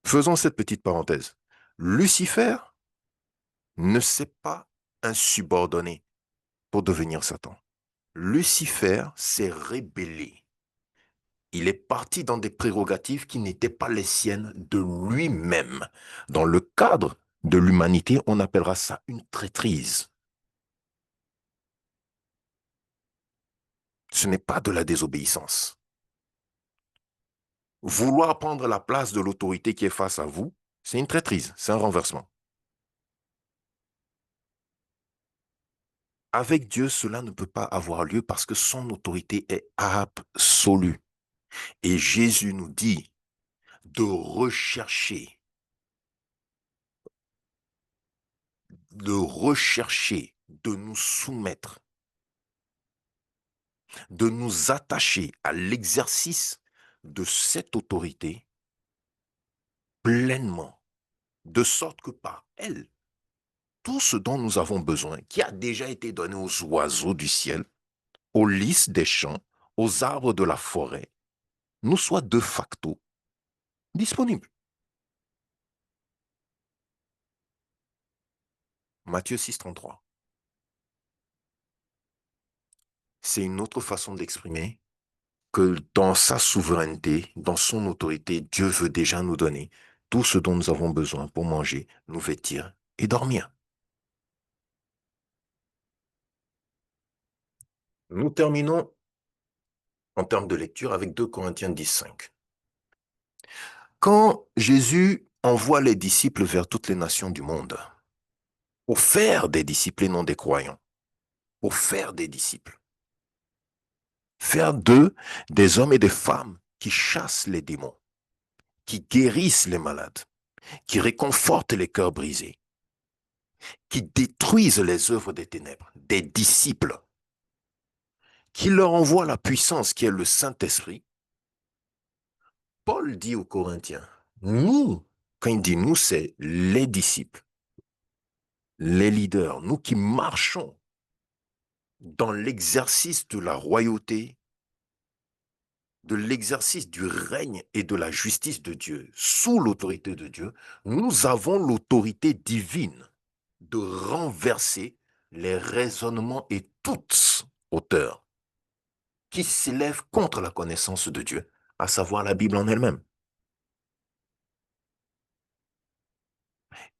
Faisons cette petite parenthèse. Lucifer ne s'est pas insubordonné pour devenir Satan. Lucifer s'est rébellé. Il est parti dans des prérogatives qui n'étaient pas les siennes de lui-même. Dans le cadre de l'humanité, on appellera ça une traîtrise. Ce n'est pas de la désobéissance. Vouloir prendre la place de l'autorité qui est face à vous, c'est une traîtrise, c'est un renversement. Avec Dieu, cela ne peut pas avoir lieu parce que son autorité est absolue. Et Jésus nous dit de rechercher, de nous soumettre, de nous attacher à l'exercice de cette autorité pleinement, de sorte que par elle, tout ce dont nous avons besoin, qui a déjà été donné aux oiseaux du ciel, aux lys des champs, aux arbres de la forêt, nous soit de facto disponible. Matthieu 6,33. C'est une autre façon d'exprimer que dans sa souveraineté, dans son autorité, Dieu veut déjà nous donner tout ce dont nous avons besoin pour manger, nous vêtir et dormir. Nous terminons en termes de lecture avec 2 Corinthiens 10,5. Quand Jésus envoie les disciples vers toutes les nations du monde, pour faire des disciples et non des croyants, pour faire des disciples, faire d'eux des hommes et des femmes qui chassent les démons, qui guérissent les malades, qui réconfortent les cœurs brisés, qui détruisent les œuvres des ténèbres, des disciples, qui leur envoient la puissance qui est le Saint-Esprit. Paul dit aux Corinthiens, nous, quand il dit nous, c'est les disciples, les leaders, nous qui marchons dans l'exercice de la royauté, de l'exercice du règne et de la justice de Dieu, sous l'autorité de Dieu, nous avons l'autorité divine de renverser les raisonnements et toutes hauteurs qui s'élèvent contre la connaissance de Dieu, à savoir la Bible en elle-même.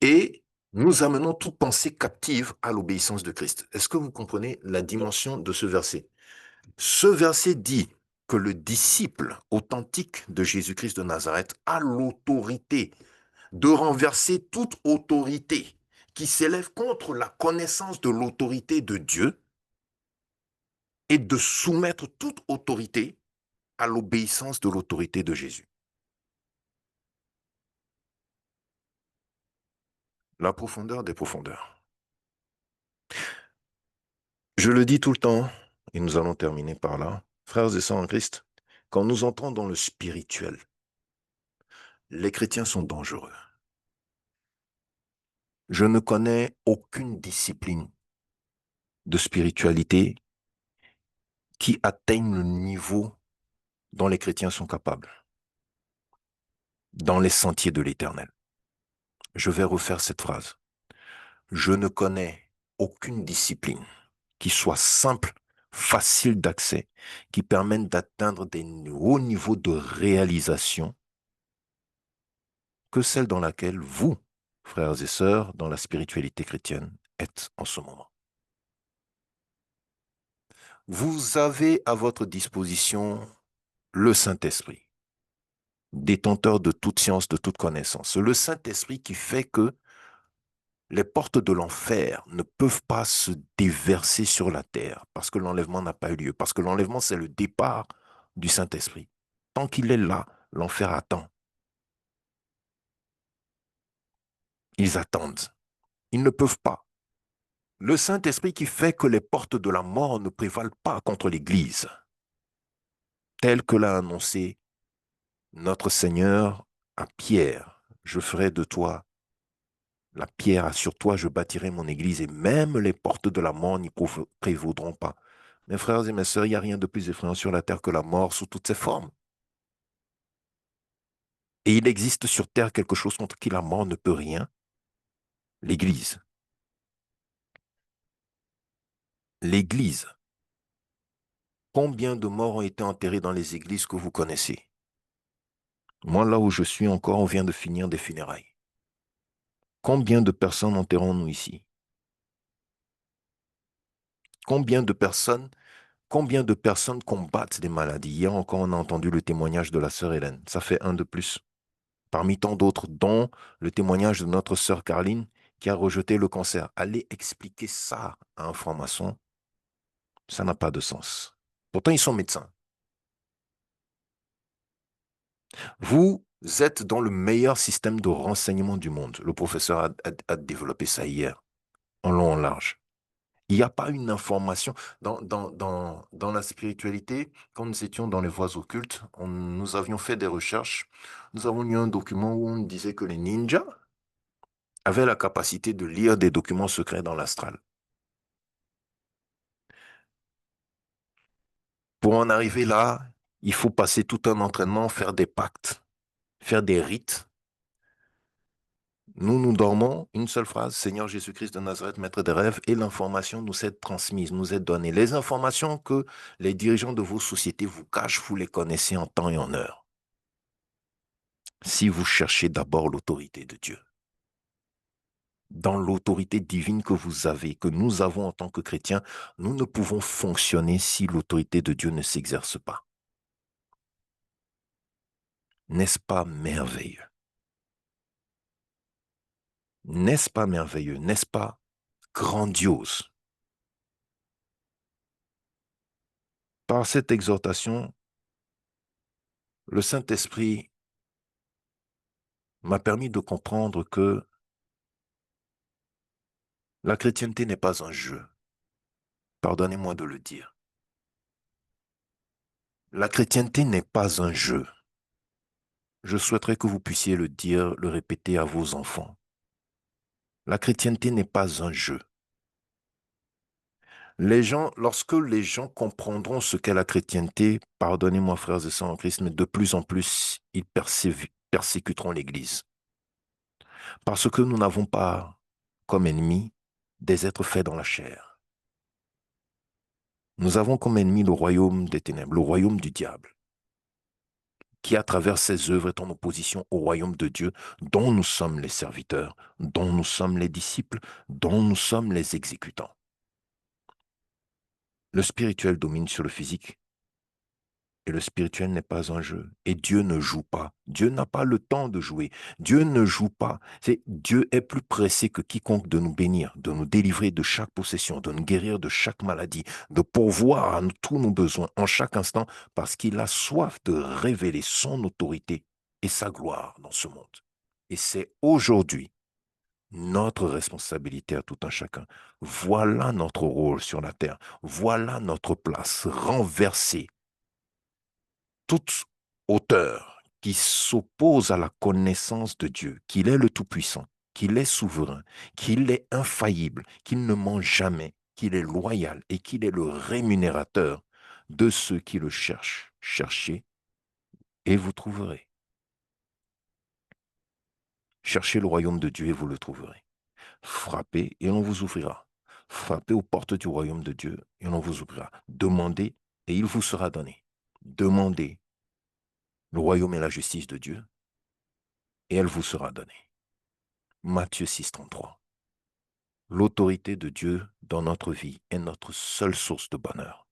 Et nous amenons toute pensée captive à l'obéissance de Christ. Est-ce que vous comprenez la dimension de ce verset? Ce verset dit que le disciple authentique de Jésus-Christ de Nazareth a l'autorité de renverser toute autorité qui s'élève contre la connaissance de l'autorité de Dieu et de soumettre toute autorité à l'obéissance de l'autorité de Jésus. La profondeur des profondeurs. Je le dis tout le temps, et nous allons terminer par là, frères et sœurs en Christ, quand nous entrons dans le spirituel, les chrétiens sont dangereux. Je ne connais aucune discipline de spiritualité qui atteigne le niveau dont les chrétiens sont capables, dans les sentiers de l'Éternel. Je vais refaire cette phrase. Je ne connais aucune discipline qui soit simple, facile d'accès, qui permette d'atteindre des hauts niveaux de réalisation que celle dans laquelle vous, frères et sœurs, dans la spiritualité chrétienne, êtes en ce moment. Vous avez à votre disposition le Saint-Esprit. détenteur de toute science, de toute connaissance. Le Saint-Esprit qui fait que les portes de l'enfer ne peuvent pas se déverser sur la terre parce que l'enlèvement n'a pas eu lieu. Parce que l'enlèvement, c'est le départ du Saint-Esprit. Tant qu'il est là, l'enfer attend. Ils attendent. Ils ne peuvent pas. Le Saint-Esprit qui fait que les portes de la mort ne prévalent pas contre l'Église, tel que l'a annoncé notre Seigneur à Pierre. Je ferai de toi la pierre, sur toi je bâtirai mon Église et même les portes de la mort n'y prévaudront pas. Mes frères et mes sœurs, il n'y a rien de plus effrayant sur la terre que la mort sous toutes ses formes. Et il existe sur terre quelque chose contre qui la mort ne peut rien, l'Église. L'Église. Combien de morts ont été enterrés dans les églises que vous connaissez? Moi, là où je suis encore, on vient de finir des funérailles. Combien de personnes enterrons-nous ici? Combien de personnes, combien de personnes combattent des maladies? Hier encore, on a entendu le témoignage de la sœur Hélène. Ça fait un de plus. Parmi tant d'autres, dont le témoignage de notre sœur Caroline qui a rejeté le cancer. Allez expliquer ça à un franc-maçon, ça n'a pas de sens. Pourtant, ils sont médecins. Vous êtes dans le meilleur système de renseignement du monde. Le professeur a développé ça hier, en long, en large. Il n'y a pas une information. Dans la spiritualité, quand nous étions dans les voies occultes, nous avions fait des recherches. Nous avons lu un document où on disait que les ninjas avaient la capacité de lire des documents secrets dans l'astral. Pour en arriver là, il faut passer tout un entraînement, faire des pactes, faire des rites. Nous dormons, une seule phrase, Seigneur Jésus-Christ de Nazareth, maître des rêves, et l'information nous est transmise, nous est donnée. Les informations que les dirigeants de vos sociétés vous cachent, vous les connaissez en temps et en heure. Si vous cherchez d'abord l'autorité de Dieu, dans l'autorité divine que vous avez, que nous avons en tant que chrétiens, nous ne pouvons fonctionner si l'autorité de Dieu ne s'exerce pas. N'est-ce pas merveilleux? N'est-ce pas merveilleux? N'est-ce pas grandiose? Par cette exhortation, le Saint-Esprit m'a permis de comprendre que la chrétienté n'est pas un jeu. Pardonnez-moi de le dire. La chrétienté n'est pas un jeu. Je souhaiterais que vous puissiez le dire, le répéter à vos enfants. La chrétienté n'est pas un jeu. Lorsque les gens comprendront ce qu'est la chrétienté, pardonnez-moi frères et sœurs en Christ, mais de plus en plus, ils persécuteront l'Église. Parce que nous n'avons pas comme ennemis des êtres faits dans la chair. Nous avons comme ennemi le royaume des ténèbres, le royaume du diable, qui à travers ses œuvres est en opposition au royaume de Dieu, dont nous sommes les serviteurs, dont nous sommes les disciples, dont nous sommes les exécutants. Le spirituel domine sur le physique, et le spirituel n'est pas un jeu. Et Dieu ne joue pas. Dieu n'a pas le temps de jouer. Dieu ne joue pas. Dieu est plus pressé que quiconque de nous bénir, de nous délivrer de chaque possession, de nous guérir de chaque maladie, de pourvoir à tous nos besoins en chaque instant, parce qu'il a soif de révéler son autorité et sa gloire dans ce monde. Et c'est aujourd'hui notre responsabilité à tout un chacun. Voilà notre rôle sur la terre. Voilà notre place. Renverser toute hauteur qui s'oppose à la connaissance de Dieu, qu'il est le Tout-Puissant, qu'il est souverain, qu'il est infaillible, qu'il ne ment jamais, qu'il est loyal et qu'il est le rémunérateur de ceux qui le cherchent. Cherchez et vous trouverez. Cherchez le royaume de Dieu et vous le trouverez. Frappez et on vous ouvrira. Frappez aux portes du royaume de Dieu et on vous ouvrira. Demandez et il vous sera donné. Demandez le royaume et la justice de Dieu et elle vous sera donnée. Matthieu 6, 33. L'autorité de Dieu dans notre vie est notre seule source de bonheur.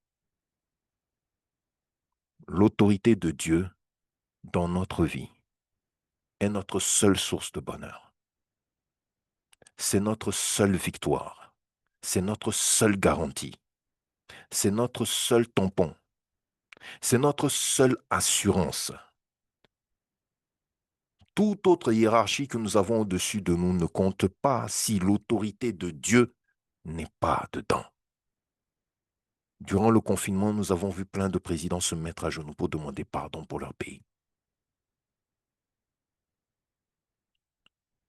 L'autorité de Dieu dans notre vie est notre seule source de bonheur. C'est notre seule victoire. C'est notre seule garantie. C'est notre seul tampon. C'est notre seule assurance. Toute autre hiérarchie que nous avons au-dessus de nous ne compte pas si l'autorité de Dieu n'est pas dedans. Durant le confinement, nous avons vu plein de présidents se mettre à genoux pour demander pardon pour leur pays.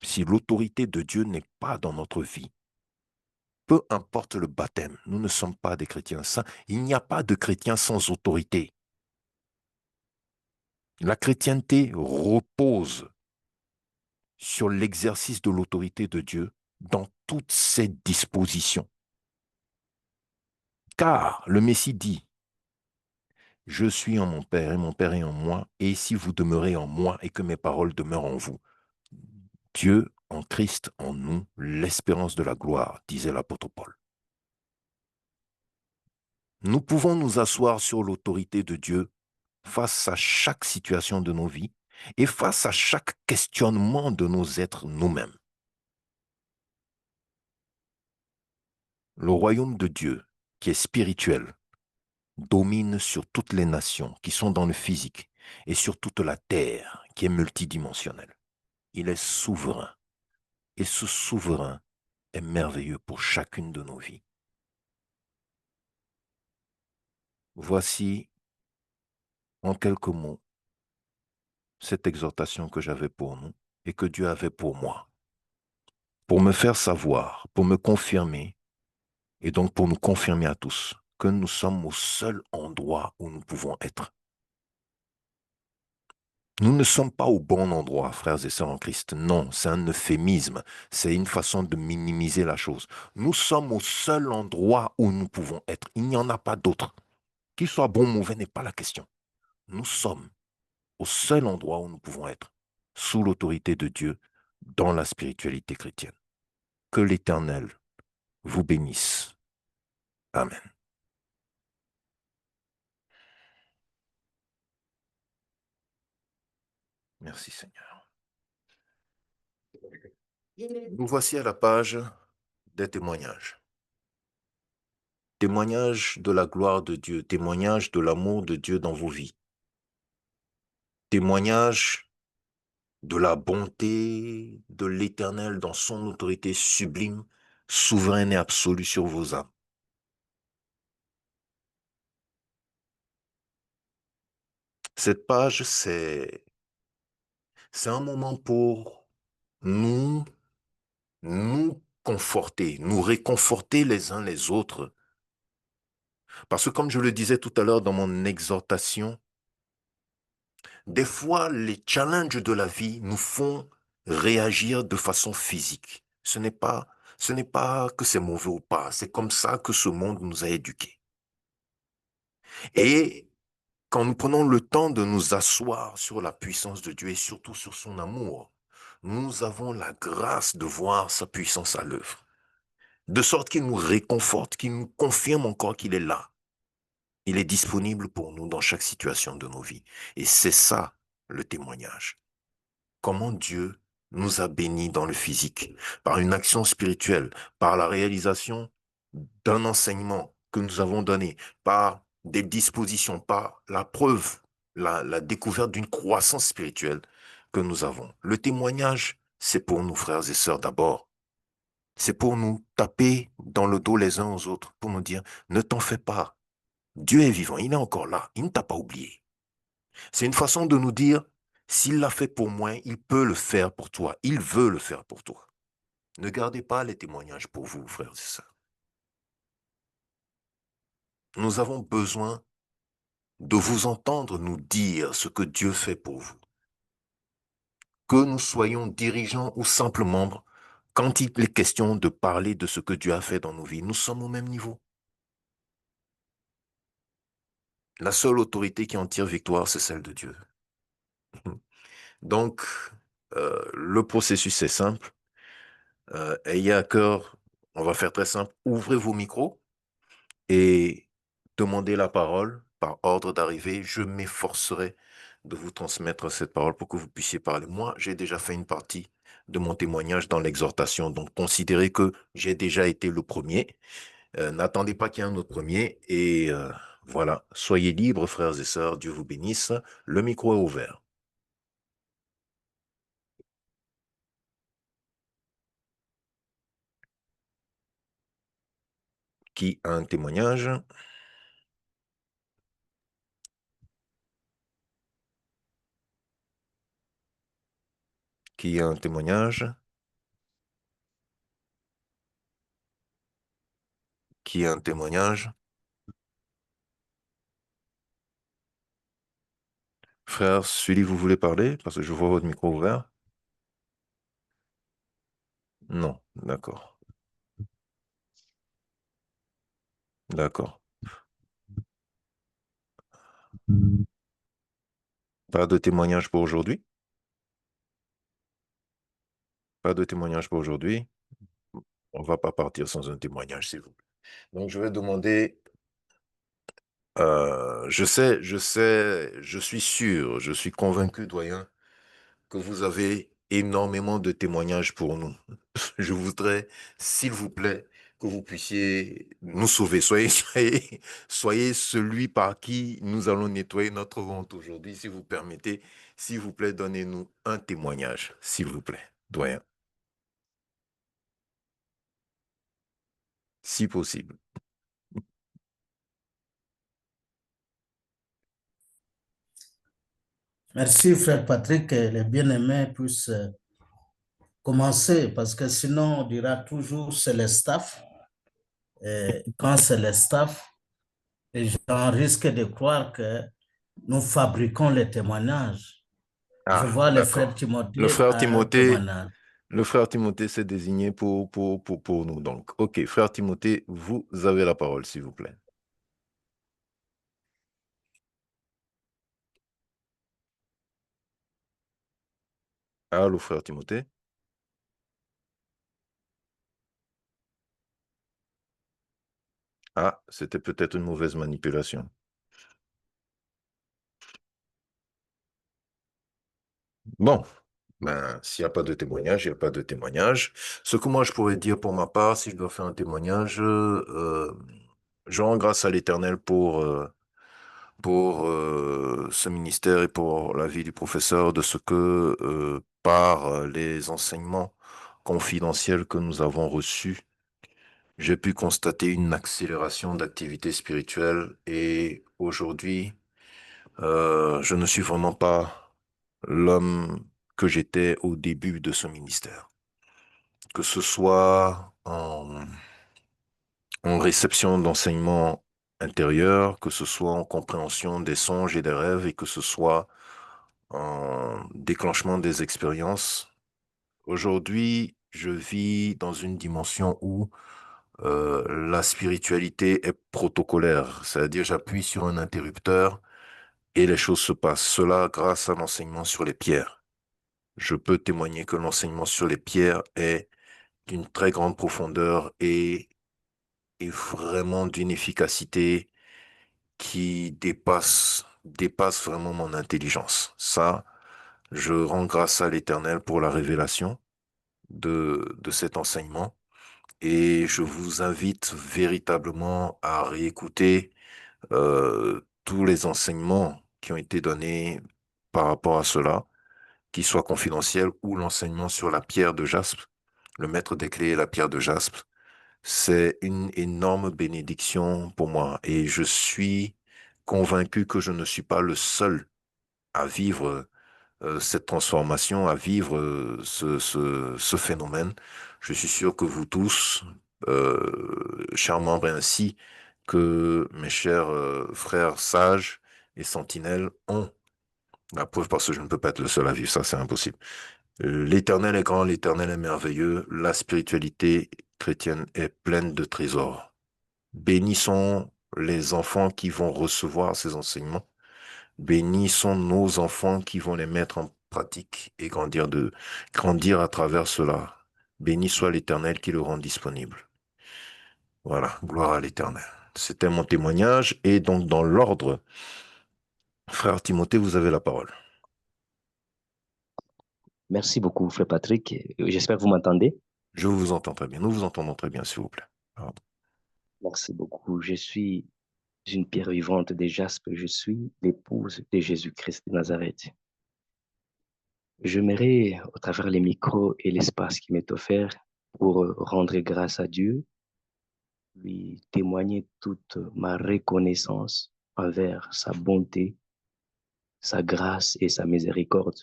Si l'autorité de Dieu n'est pas dans notre vie, peu importe le baptême, nous ne sommes pas des chrétiens saints. Il n'y a pas de chrétiens sans autorité. La chrétienté repose sur l'exercice de l'autorité de Dieu dans toutes ses dispositions. Car le Messie dit, je suis en mon Père et mon Père est en moi, et si vous demeurez en moi et que mes paroles demeurent en vous, Dieu en Christ en nous, l'espérance de la gloire, disait l'apôtre Paul. Nous pouvons nous asseoir sur l'autorité de Dieu face à chaque situation de nos vies et face à chaque questionnement de nos êtres nous-mêmes. Le royaume de Dieu, qui est spirituel, domine sur toutes les nations qui sont dans le physique et sur toute la terre qui est multidimensionnelle. Il est souverain et ce souverain est merveilleux pour chacune de nos vies. Voici en quelques mots cette exhortation que j'avais pour nous et que Dieu avait pour moi, pour me faire savoir, pour me confirmer et donc pour nous confirmer à tous que nous sommes au seul endroit où nous pouvons être. Nous ne sommes pas au bon endroit, frères et sœurs en Christ. Non, c'est un euphémisme. C'est une façon de minimiser la chose. Nous sommes au seul endroit où nous pouvons être. Il n'y en a pas d'autre. Qu'il soit bon ou mauvais n'est pas la question. Nous sommes au seul endroit où nous pouvons être, sous l'autorité de Dieu, dans la spiritualité chrétienne. Que l'Éternel vous bénisse. Amen. Merci Seigneur. Nous voici à la page des témoignages. Témoignage de la gloire de Dieu, témoignage de l'amour de Dieu dans vos vies, témoignage de la bonté de l'Éternel dans son autorité sublime, souveraine et absolue sur vos âmes. Cette page, c'est un moment pour nous, nous conforter, nous réconforter les uns les autres. Parce que comme je le disais tout à l'heure dans mon exhortation, des fois, les challenges de la vie nous font réagir de façon physique. Ce n'est pas que c'est mauvais ou pas, c'est comme ça que ce monde nous a éduqués. Et quand nous prenons le temps de nous asseoir sur la puissance de Dieu et surtout sur son amour, nous avons la grâce de voir sa puissance à l'œuvre. De sorte qu'il nous réconforte, qu'il nous confirme encore qu'il est là. Il est disponible pour nous dans chaque situation de nos vies. Et c'est ça le témoignage. Comment Dieu nous a bénis dans le physique, par une action spirituelle, par la réalisation d'un enseignement que nous avons donné, par des dispositions, par la preuve, la découverte d'une croissance spirituelle que nous avons. Le témoignage, c'est pour nous, frères et sœurs, d'abord. C'est pour nous taper dans le dos les uns aux autres, pour nous dire, ne t'en fais pas. Dieu est vivant, il est encore là, il ne t'a pas oublié. C'est une façon de nous dire, s'il l'a fait pour moi, il peut le faire pour toi. Il veut le faire pour toi. Ne gardez pas les témoignages pour vous, frères et sœurs. Nous avons besoin de vous entendre nous dire ce que Dieu fait pour vous. Que nous soyons dirigeants ou simples membres, quand il est question de parler de ce que Dieu a fait dans nos vies, nous sommes au même niveau. La seule autorité qui en tire victoire, c'est celle de Dieu. Donc, le processus est simple. Ayez à cœur, on va faire très simple, ouvrez vos micros et demandez la parole par ordre d'arrivée. Je m'efforcerai de vous transmettre cette parole pour que vous puissiez parler. Moi, j'ai déjà fait une partie de mon témoignage dans l'exhortation, donc considérez que j'ai déjà été le premier. N'attendez pas qu'il y ait un autre premier. Et voilà, soyez libres, frères et sœurs, Dieu vous bénisse. Le micro est ouvert. Qui a un témoignage? Qui a un témoignage? Qui a un témoignage? Frère Sully, vous voulez parler? Parce que je vois votre micro ouvert. Non, d'accord. D'accord. Pas de témoignage pour aujourd'hui? Pas de témoignage pour aujourd'hui? On va pas partir sans un témoignage, s'il vous plaît. Donc, je vais demander, je suis sûr, je suis convaincu, doyen, que vous avez énormément de témoignages pour nous. Je voudrais, s'il vous plaît, que vous puissiez nous sauver. Soyez celui par qui nous allons nettoyer notre honte aujourd'hui, si vous permettez. S'il vous plaît, donnez-nous un témoignage, s'il vous plaît, doyen, si possible. Merci, frère Patrick. Que les bien-aimés puissent commencer parce que sinon, on dira toujours c'est le staff. Et quand c'est le staff, les gens risquent de croire que nous fabriquons les témoignages. Je Ah, vois le frère d'accord. Le Timothée frère a un Timothée, témoignage. le frère Timothée s'est désigné pour nous. Donc, OK, frère Timothée, vous avez la parole, s'il vous plaît. Allô, frère Timothée? Ah, c'était peut-être une mauvaise manipulation. Bon, ben, s'il n'y a pas de témoignage, il n'y a pas de témoignage. Ce que moi je pourrais dire pour ma part, si je dois faire un témoignage, je rends grâce à l'Éternel pour ce ministère et pour la vie du professeur, de ce que par les enseignements confidentiels que nous avons reçus, j'ai pu constater une accélération d'activité spirituelle et aujourd'hui, je ne suis vraiment pas l'homme que j'étais au début de ce ministère. Que ce soit en réception d'enseignements intérieurs, que ce soit en compréhension des songes et des rêves, et que ce soit en déclenchement des expériences. Aujourd'hui, je vis dans une dimension où la spiritualité est protocolaire, c'est-à-dire j'appuie sur un interrupteur et les choses se passent. Cela grâce à l'enseignement sur les pierres. Je peux témoigner que l'enseignement sur les pierres est d'une très grande profondeur et vraiment d'une efficacité qui dépasse vraiment mon intelligence. Ça, je rends grâce à l'Éternel pour la révélation de cet enseignement et je vous invite véritablement à réécouter tous les enseignements qui ont été donnés par rapport à cela, qu'ils soient confidentiels ou l'enseignement sur la pierre de jaspe, le maître des clés et la pierre de jaspe. C'est une énorme bénédiction pour moi et je suis convaincu que je ne suis pas le seul à vivre cette transformation, à vivre ce phénomène. Je suis sûr que vous tous, chers membres, ainsi que mes chers frères sages et sentinelles, ont la preuve parce que je ne peux pas être le seul à vivre ça, c'est impossible. L'Éternel est grand, l'Éternel est merveilleux, la spiritualité chrétienne est pleine de trésors. Bénis sont les enfants qui vont recevoir ces enseignements. Bénis sont nos enfants qui vont les mettre en pratique et grandir à travers cela. Béni soit l'Éternel qui le rend disponible. Voilà, gloire à l'Éternel. C'était mon témoignage et donc dans l'ordre Frère Timothée, vous avez la parole. Merci beaucoup, frère Patrick. J'espère que vous m'entendez. Je vous entends très bien. Nous vous entendons très bien, s'il vous plaît. Pardon. Merci beaucoup. Je suis une pierre vivante des jaspes. Je suis l'épouse de Jésus-Christ de Nazareth. J'aimerais, au travers les micros et l'espace qui m'est offert, pour rendre grâce à Dieu, lui témoigner toute ma reconnaissance envers sa bonté, sa grâce et sa miséricorde.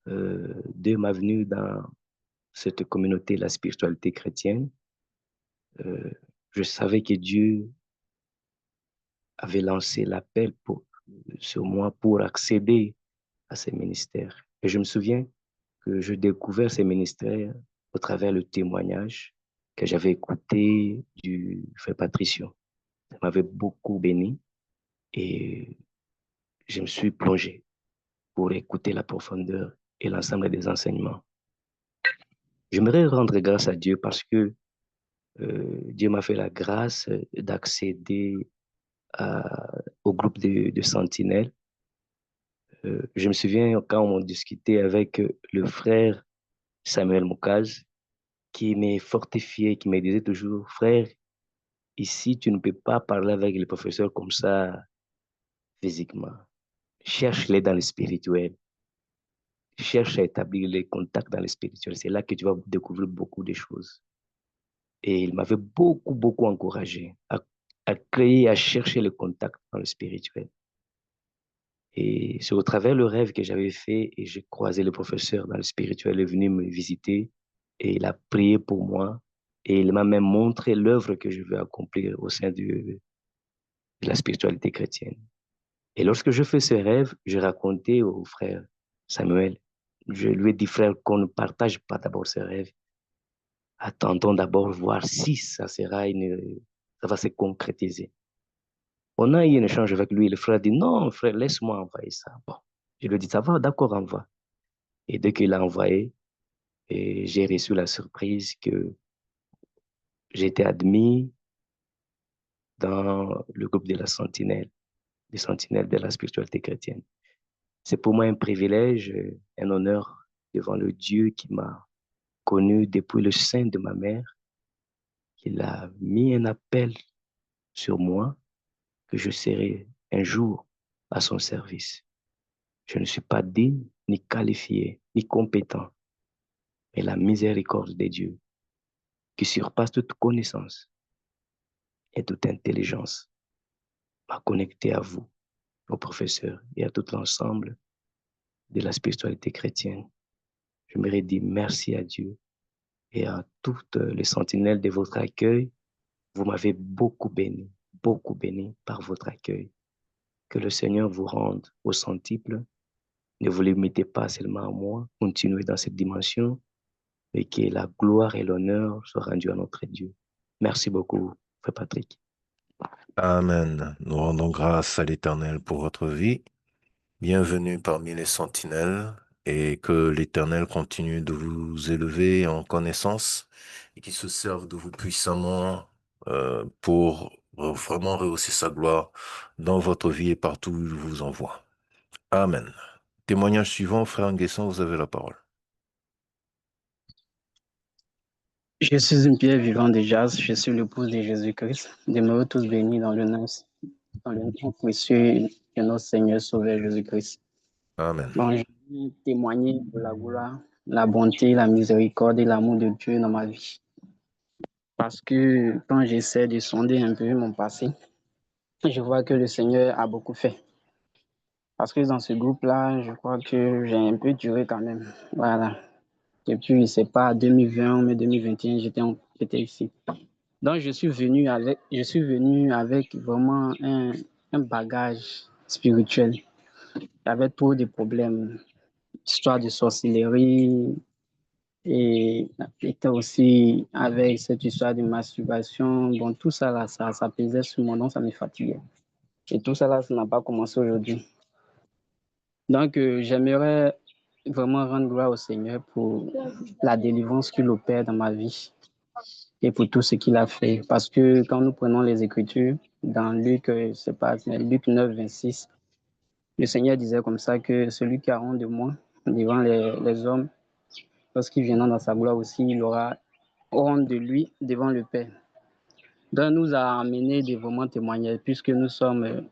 Dès ma venue dans cette communauté, la spiritualité chrétienne, euh, je savais que Dieu avait lancé l'appel sur moi pour accéder à ces ministères. Et je me souviens que je découvert ces ministères au travers le témoignage que j'avais écouté du frère Patricio. Ça m'avait beaucoup béni et je me suis plongé pour écouter la profondeur et l'ensemble des enseignements. J'aimerais rendre grâce à Dieu parce que Dieu m'a fait la grâce d'accéder au groupe de sentinelles. Je me souviens quand on discutait avec le frère Samuel Moukaz, qui m'est fortifié, qui me disait toujours, frère, ici, tu ne peux pas parler avec les professeurs comme ça physiquement. Cherche-les dans le spirituel. Cherche à établir les contacts dans le spirituel. C'est là que tu vas découvrir beaucoup de choses. Et il m'avait beaucoup, beaucoup encouragé à créer, à chercher le contact dans le spirituel. Et c'est au travers le rêve que j'avais fait et j'ai croisé le professeur dans le spirituel, il est venu me visiter et il a prié pour moi et il m'a même montré l'œuvre que je veux accomplir au sein de la spiritualité chrétienne. Et lorsque je fais ce rêve, je racontais au frère Samuel, je lui ai dit, frère, qu'on ne partage pas d'abord ce rêve. Attendons d'abord voir si ça va se concrétiser. On a eu un échange avec lui. Le frère dit, non, frère, laisse-moi envoyer ça. Bon, je lui ai dit, ça va, d'accord, envoie. Et dès qu'il a envoyé, et j'ai reçu la surprise que j'ai été admis dans le groupe de la Sentinelle, des Sentinelles de la spiritualité chrétienne. C'est pour moi un privilège, un honneur devant le Dieu qui m'a connu depuis le sein de ma mère, qu'il a mis un appel sur moi que je serai un jour à son service. Je ne suis pas digne, ni qualifié, ni compétent, mais la miséricorde de Dieu qui surpasse toute connaissance et toute intelligence m'a connecté à vous, aux professeurs et à tout l'ensemble de la spiritualité chrétienne. J'aimerais dire merci à Dieu et à toutes les sentinelles de votre accueil. Vous m'avez beaucoup béni par votre accueil. Que le Seigneur vous rende au centuple. Ne vous limitez pas seulement à moi. Continuez dans cette dimension et que la gloire et l'honneur soient rendus à notre Dieu. Merci beaucoup, Frère Patrick. Amen. Nous rendons grâce à l'Éternel pour votre vie. Bienvenue parmi les sentinelles et que l'Éternel continue de vous élever en connaissance et qu'il se serve de vous puissamment pour vraiment rehausser sa gloire dans votre vie et partout où il vous envoie. Amen. Témoignage suivant, frère Nguessan, vous avez la parole. Je suis une pierre vivante de jazz, je suis l'épouse de Jésus-Christ. Demeurez tous bénis dans le nom précieux de notre Seigneur Sauveur Jésus-Christ. Amen. Bon, je vais témoigner de la gloire, la bonté, la miséricorde et l'amour de Dieu dans ma vie. Parce que quand j'essaie de sonder un peu mon passé, je vois que le Seigneur a beaucoup fait. Parce que dans ce groupe-là, je crois que j'ai un peu duré quand même. Voilà. Depuis, c'est pas 2020, mais 2021, j'étais ici. Donc, je suis venu avec vraiment un bagage spirituel. J'avais trop de problèmes, histoire de sorcellerie et était aussi avec cette histoire de masturbation. Bon, tout ça là, ça pesait sur mon nom, ça me fatiguait. Et tout ça là, ça n'a pas commencé aujourd'hui. Donc, j'aimerais vraiment rendre gloire au Seigneur pour la délivrance qu'il opère dans ma vie et pour tout ce qu'il a fait. Parce que quand nous prenons les Écritures, dans Luc, c'est pas Luc 9, 26, Le Seigneur disait comme ça que celui qui a honte de moi devant les hommes, lorsqu'il viendra dans sa gloire aussi, il aura honte de lui devant le Père. Donc, nous a amené des moments témoignages, puisque nous sommes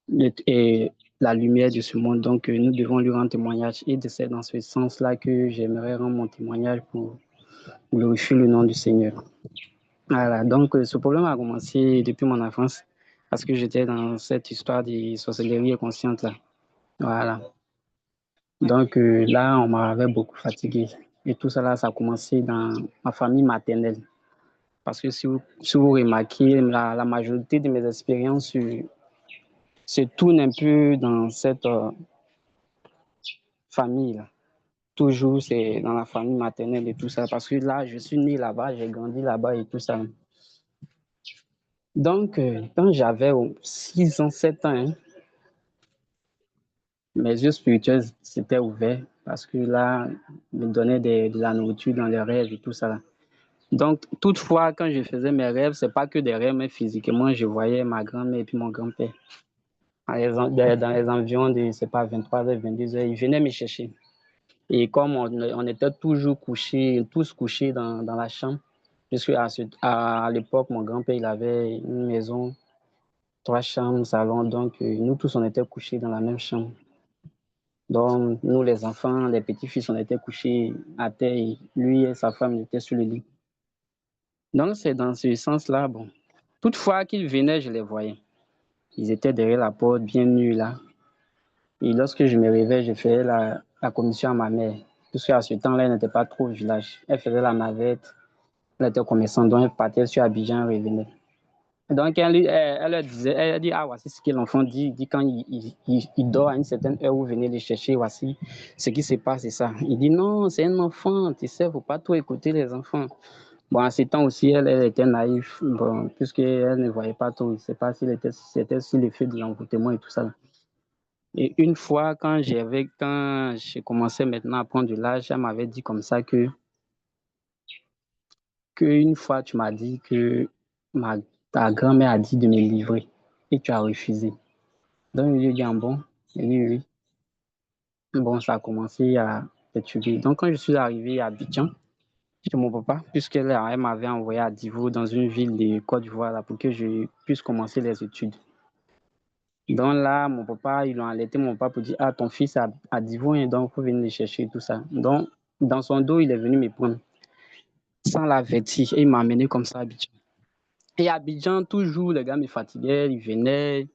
la lumière de ce monde. Donc, nous devons lui rendre témoignage. Et c'est dans ce sens-là que j'aimerais rendre mon témoignage pour glorifier le nom du Seigneur. Voilà, donc ce problème a commencé depuis mon enfance, parce que j'étais dans cette histoire de sorcellerie inconsciente là. Voilà. Donc là, on m'avait beaucoup fatigué. Et tout ça là, ça a commencé dans ma famille maternelle. Parce que si vous remarquez, la majorité de mes expériences se tournent un peu dans cette famille là. Toujours, c'est dans la famille maternelle et tout ça. Parce que là, je suis né là-bas, j'ai grandi là-bas et tout ça. Donc, quand j'avais 6 ans, 7 ans, hein, mes yeux spirituels s'étaient ouverts parce que là, ils me donnaient de la nourriture dans les rêves et tout ça. Donc, toutefois, quand je faisais mes rêves, ce n'est pas que des rêves, mais physiquement, je voyais ma grand-mère et puis mon grand-père. Dans les environs de, c'est pas, 23h, 22h, ils venaient me chercher. Et comme on était toujours couchés, tous couchés dans la chambre, puisque à l'époque, mon grand-père, il avait une maison, 3 chambres, salon, donc nous tous, on était couchés dans la même chambre. Donc, nous, les enfants, les petits-fils, on était couchés à terre et lui et sa femme étaient sur le lit. Donc, c'est dans ce sens-là, bon. Toutefois qu'ils venaient, je les voyais. Ils étaient derrière la porte, bien nus là. Et lorsque je me réveillais, je faisais la commission à ma mère. Parce qu'à ce temps-là, elle n'était pas trop au village. Elle faisait la navette, elle était commerçante, donc elle partait sur Abidjan, elle revenait. Donc, elle disait, elle dit, ah, voici ce que l'enfant dit. Il dit, quand il dort à une certaine heure, vous venez le chercher, voici ce qui se passe, c'est ça. Il dit, non, c'est un enfant, tu sais, il ne faut pas trop écouter les enfants. Bon, à ce temps aussi, elle était naïve, bon, puisqu'elle ne voyait pas tout. Je ne sais pas si c'était sur l'effet de l'envoûtement et tout ça. Et une fois, quand j'ai commencé maintenant à prendre de l'âge, elle m'avait dit comme ça qu'une fois, tu m'as dit que ta grand-mère a dit de me livrer et tu as refusé. Donc, je lui ai dit, ah bon? Il dit oui. Bon, ça a commencé à perturber. Donc, quand je suis arrivé à Abidjan, chez mon papa, puisqu'elle m'avait envoyé à Divo, dans une ville de Côte d'Ivoire, là, pour que je puisse commencer les études. Donc là, mon papa, ils l'ont alerté, mon papa, pour dire, ah, ton fils à Divo, et donc il faut venir le chercher et tout ça. Donc, dans son dos, il est venu me prendre, sans l'avertir, et il m'a amené comme ça à Abidjan. Et à Abidjan, toujours, les gars me fatiguaient, ils venaient,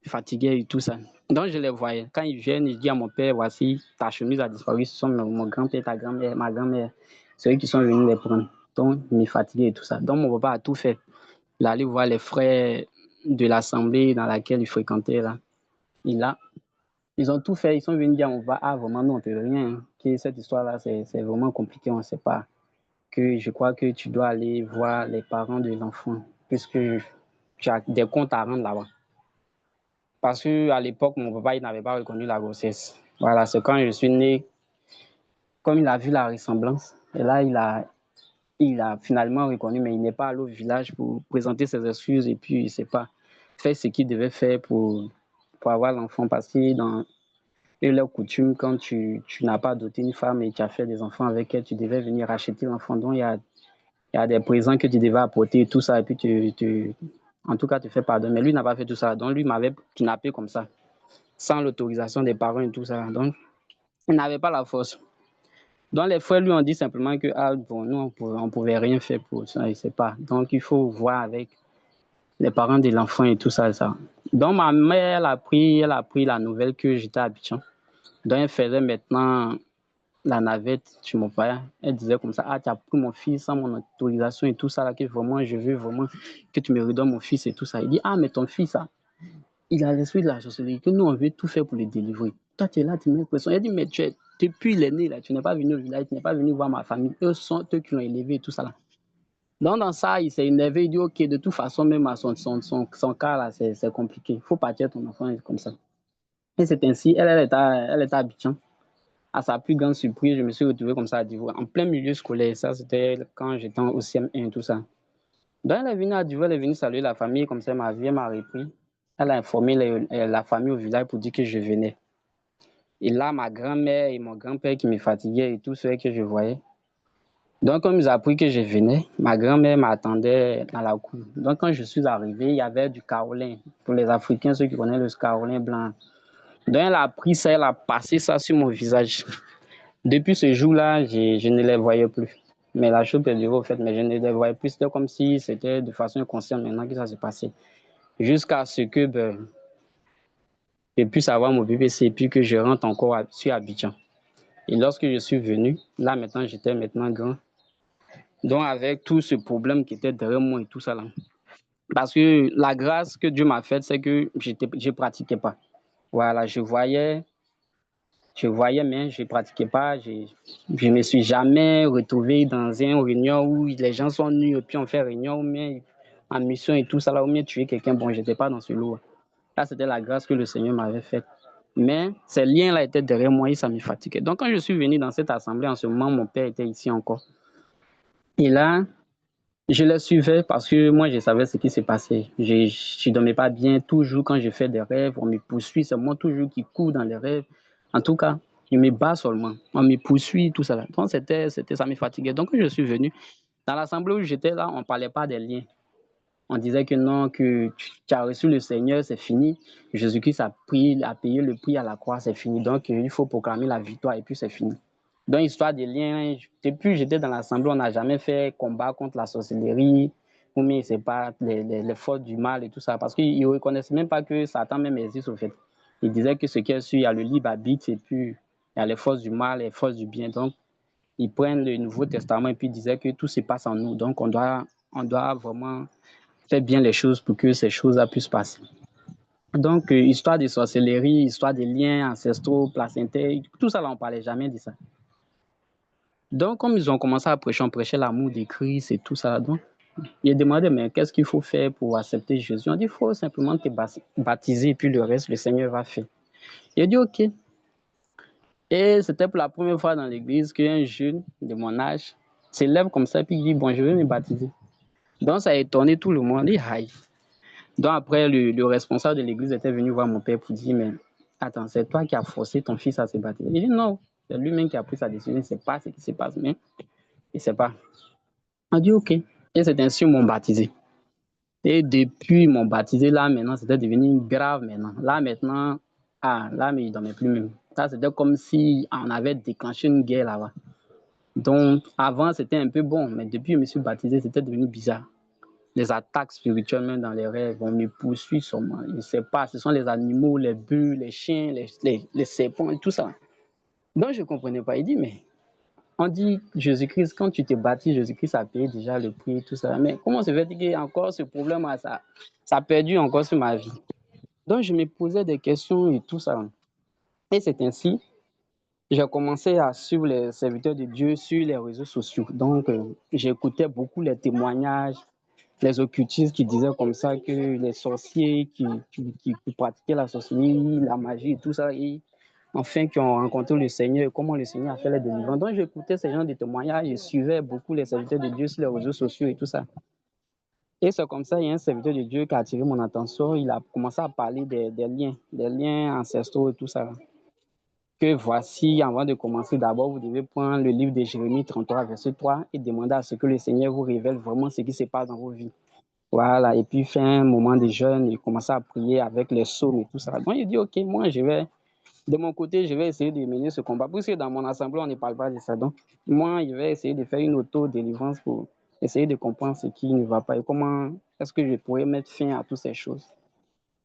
fatigués et tout ça. Donc, je les voyais. Quand ils viennent, je dis à mon père, voici, ta chemise a disparu, ce sont mon grand-père, ta grand-mère, ma grand-mère, c'est eux qui sont venus les prendre. Donc, ils me fatiguaient et tout ça. Donc, mon papa a tout fait. Il allait voir les frères de l'assemblée dans laquelle il fréquentait, là. Ils ont tout fait. Ils sont venus dire, on va, ah, vraiment, non, on ne peut rien. Hein. Que cette histoire-là, c'est vraiment compliqué, on ne sait pas. Que je crois que tu dois aller voir les parents de l'enfant, puisque tu as des comptes à rendre là-bas. Parce qu'à l'époque, mon papa, il n'avait pas reconnu la grossesse. Voilà, c'est quand je suis né, comme il a vu la ressemblance, et là, il a finalement reconnu, mais il n'est pas allé au village pour présenter ses excuses et puis il ne sait pas fait ce qu'il devait faire pour avoir l'enfant. Parce que dans leur coutume, quand tu n'as pas doté une femme et tu as fait des enfants avec elle, tu devais venir acheter l'enfant. Donc, il y a des présents que tu devais apporter et tout ça, et puis en tout cas, tu fais pardon. Mais lui n'a pas fait tout ça. Donc, lui m'avait kidnappé comme ça, sans l'autorisation des parents et tout ça. Donc, il n'avait pas la force. Donc, les frères lui ont dit simplement que, ah, bon, nous, on pouvait rien faire pour ça, il ne sait pas. Donc, il faut voir avec les parents de l'enfant et tout ça, ça. Donc, ma mère, elle a pris la nouvelle que j'étais à Abidjan. Donc, elle faisait maintenant la navette chez mon père. Elle disait comme ça, ah, tu as pris mon fils sans mon autorisation et tout ça, là, que vraiment, je veux vraiment que tu me redonnes mon fils et tout ça. Il dit, ah, mais ton fils, ça, il a l'esprit de la sorcellerie, que nous, on veut tout faire pour le délivrer. Toi, tu es là, tu mets pression. Elle dit, mais depuis il est né, là, tu n'es pas venu au village, tu n'es pas venu voir ma famille. Eux sont eux qui l'ont élevé et tout ça, là. Donc, dans ça, il s'est énervé, il dit, ok, de toute façon, même à son cas, là, c'est compliqué. Il faut partir ton enfant comme ça. Et c'est ainsi, elle était à Abidjan. À sa plus grande surprise, je me suis retrouvé comme ça à Divo, en plein milieu scolaire. Ça, c'était quand j'étais au CM1 et tout ça. Donc, elle est venue à Divo, elle est venue saluer la famille, comme ça, ma vie, elle m'a repris. Elle a informé la famille au village pour dire que je venais. Et là, ma grand-mère et mon grand-père qui me fatiguaient et tous ceux que je voyais. Donc, comme ils ont appris que je venais, ma grand-mère m'attendait dans la cour. Donc, quand je suis arrivé, il y avait du kaolin. Pour les Africains, ceux qui connaissent le kaolin blanc. Donc, elle a pris ça, elle a passé ça sur mon visage. Depuis ce jour-là, je ne les voyais plus. Mais la chose perdurée au fait, mais je ne les voyais plus. C'était comme si c'était de façon inconsciente maintenant que ça s'est passé. Jusqu'à ce que je puisse avoir mon BBC et puis que je rentre encore sur Abidjan. Et lorsque je suis venu, là maintenant, j'étais maintenant grand. Donc, avec tout ce problème qui était derrière moi et tout ça là. Parce que la grâce que Dieu m'a faite, c'est que je ne pratiquais pas. Voilà, je voyais, mais je ne pratiquais pas. Je ne me suis jamais retrouvé dans une réunion où les gens sont nus et puis on fait réunion, mais en mission et tout ça là, ou bien tuer quelqu'un. Bon, je n'étais pas dans ce lot. Là, c'était la grâce que le Seigneur m'avait faite. Mais ces liens-là étaient derrière moi et ça me fatiguait. Donc, quand je suis venu dans cette assemblée, en ce moment, mon père était ici encore. Et là, je le suivais parce que moi, je savais ce qui s'est passé. Je ne dormais pas bien. Toujours, quand je fais des rêves, on me poursuit. C'est moi toujours qui cours dans les rêves. En tout cas, je me bats seulement. On me poursuit, tout ça. Donc, ça me fatiguait. Donc, quand je suis venu, dans l'assemblée où j'étais là, on ne parlait pas des liens. On disait que non, que tu as reçu le Seigneur, c'est fini. Jésus-Christ a payé le prix à la croix, c'est fini. Donc, il faut proclamer la victoire et puis c'est fini. Donc, histoire des liens, depuis j'étais dans l'assemblée, on n'a jamais fait combat contre la sorcellerie, ou mais c'est pas les forces du mal et tout ça, parce qu'ils ne reconnaissent même pas que Satan même existe au fait. Ils disaient que ce qui est sûr, il y a le libre arbitre et puis il y a les forces du mal, les forces du bien. Donc, ils prennent le Nouveau Testament et puis ils disaient que tout se passe en nous. Donc, on doit vraiment faire bien les choses pour que ces choses-là puissent passer. Donc, histoire de sorcellerie, histoire des liens ancestraux, placentaires, tout ça, là, on ne parlait jamais de ça. Donc, comme ils ont commencé à prêcher, on prêchait l'amour de Christ et tout ça. Donc, il a demandé, mais qu'est-ce qu'il faut faire pour accepter Jésus? On dit, il faut simplement te baptiser et puis le reste, le Seigneur va faire. Il a dit, OK. Et c'était pour la première fois dans l'église qu'un jeune de mon âge s'élève comme ça et puis il dit, bon, je vais me baptiser. Donc, ça a étonné tout le monde. Il dit, aïe. Donc, après, le responsable de l'église était venu voir mon père pour dire, mais attends, c'est toi qui as forcé ton fils à se baptiser. Il dit, non, c'est lui-même qui a pris sa décision. Il ne sait pas ce qui se passe, mais il ne sait pas. On dit OK. Et c'est ainsi qu'ils m'ont baptisé. Et depuis mon baptisé, là, maintenant, c'était devenu grave maintenant. Là, maintenant, là, mais il ne dormait plus même. Ça, c'était comme si on avait déclenché une guerre là-bas. Donc, avant, c'était un peu bon, mais depuis que je me suis baptisé, c'était devenu bizarre. Les attaques spirituelles, même dans les rêves, on me poursuit sûrement. Je ne sais pas, ce sont les animaux, les bœufs, les chiens, les serpents et tout ça. Donc, je ne comprenais pas. Il dit, mais on dit Jésus-Christ, quand tu t'es baptisé, Jésus-Christ a payé déjà le prix, tout ça. Mais comment se fait-il qu'il y ait encore ce problème, ça a perdu encore sur ma vie? Donc, je me posais des questions et tout ça. Et c'est ainsi, j'ai commencé à suivre les serviteurs de Dieu sur les réseaux sociaux. Donc, j'écoutais beaucoup les témoignages, les occultistes qui disaient comme ça que les sorciers qui pratiquaient la sorcellerie, la magie et tout ça, enfin, qui ont rencontré le Seigneur, comment le Seigneur a fait les délivrances. Donc, j'écoutais ces gens de témoignages, je suivais beaucoup les serviteurs de Dieu sur les réseaux sociaux et tout ça. Et c'est comme ça, il y a un serviteur de Dieu qui a attiré mon attention. Il a commencé à parler des liens ancestraux et tout ça. Que voici, avant de commencer, d'abord, vous devez prendre le livre de Jérémie 33, verset 3 et demander à ce que le Seigneur vous révèle vraiment ce qui se passe dans vos vies. Voilà, et puis fait un moment de jeûne et commencer à prier avec les psaumes et tout ça. Donc, il dit, OK, moi, de mon côté, je vais essayer de mener ce combat. Puisque dans mon assemblée, on ne parle pas de ça. Donc, moi, je vais essayer de faire une auto-délivrance pour essayer de comprendre ce qui ne va pas et comment est-ce que je pourrais mettre fin à toutes ces choses.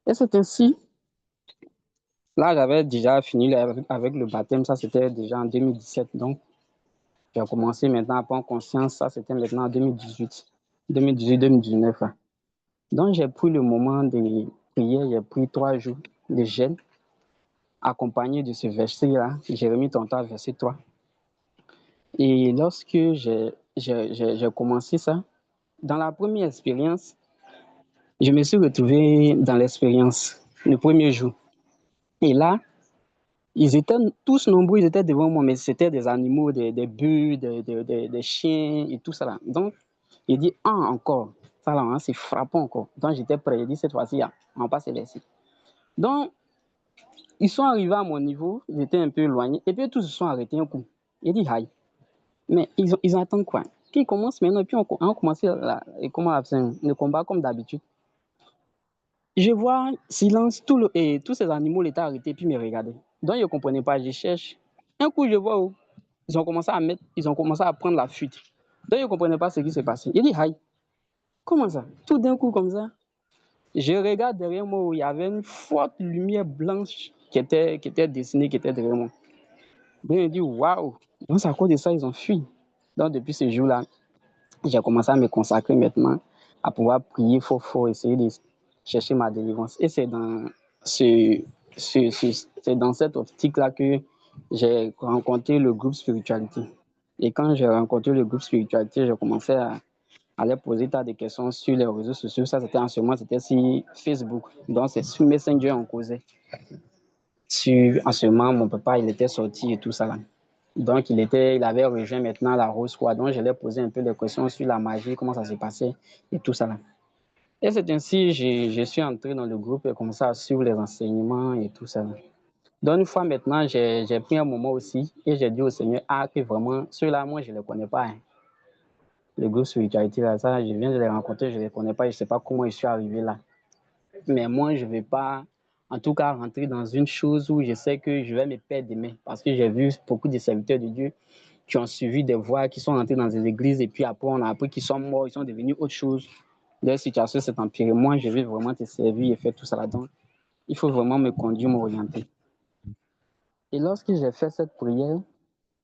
Et c'est ainsi. Là, j'avais déjà fini avec le baptême. Ça, c'était déjà en 2017. Donc, j'ai commencé maintenant à prendre conscience. Ça, c'était maintenant en 2018. 2018-2019. Donc, j'ai pris le moment de prier. J'ai pris 3 jours de jeûne, accompagné de ce verset-là, Jérémie 33, verset 3. Et lorsque j'ai commencé ça, dans la première expérience, je me suis retrouvé dans l'expérience, le premier jour. Et là, ils étaient tous nombreux, ils étaient devant moi, mais c'était des animaux, des bœufs, des chiens et tout ça là. Donc, il dit, encore. Ça, là, hein, c'est frappant encore. Donc, j'étais prêt. J'ai dit, cette fois-ci, on va pas se laisser. Donc, ils sont arrivés à mon niveau. J'étais un peu éloigné. Et puis, tous se sont arrêtés un coup. J'ai dit, aïe. Mais ils attendent quoi? Puis, ils commencent maintenant. Et puis, on a commencé le combat comme d'habitude. Je vois silence, tous ces animaux étaient arrêtés puis me regardaient. Donc, je ne comprenais pas. Je cherche. Un coup, je vois où ils ont commencé à prendre la fuite. Donc, je ne comprenais pas ce qui s'est passé. Il dit, aïe, comment ça? Tout d'un coup, comme ça. Je regarde derrière moi où il y avait une forte lumière blanche qui était dessinée, qui était derrière moi. Donc, je dis, waouh! Donc, c'est à cause de ça, ils ont fui. Donc, depuis ce jour-là, j'ai commencé à me consacrer maintenant à pouvoir prier fort, fort, essayer de chercher ma délivrance. Et c'est dans c'est dans cette optique-là que j'ai rencontré le groupe spiritualité. Et quand j'ai rencontré le groupe spiritualité, j'ai commencé à leur poser tas de questions sur les réseaux sociaux. Ça, c'était en ce moment, c'était sur Facebook. Donc, c'est sur Messenger, on causait. En ce moment, mon papa, il était sorti et tout ça là. Donc, il avait rejoint maintenant la Rose Squad. Donc, je lui ai posé un peu de questions sur la magie, comment ça s'est passé et tout ça là. Et c'est ainsi que je suis entré dans le groupe et comme ça à suivre les enseignements et tout ça là. Donc, une fois maintenant, j'ai pris un moment aussi et j'ai dit au Seigneur, que vraiment, ceux-là, moi, je ne les connais pas. Hein. Le groupe spiritualité là, ça, je viens de les rencontrer, je ne les connais pas, je ne sais pas comment je suis arrivé là. Mais moi, je ne vais pas, en tout cas, rentrer dans une chose où je sais que je vais me perdre demain. Parce que j'ai vu beaucoup de serviteurs de Dieu qui ont suivi des voies, qui sont rentrés dans des églises et puis après, on a appris qu'ils sont morts, ils sont devenus autre chose. Leur situation s'est empirée. Moi, je vais vraiment te servir et faire tout ça là-dedans. Il faut vraiment me conduire, m'orienter. Et lorsque j'ai fait cette prière,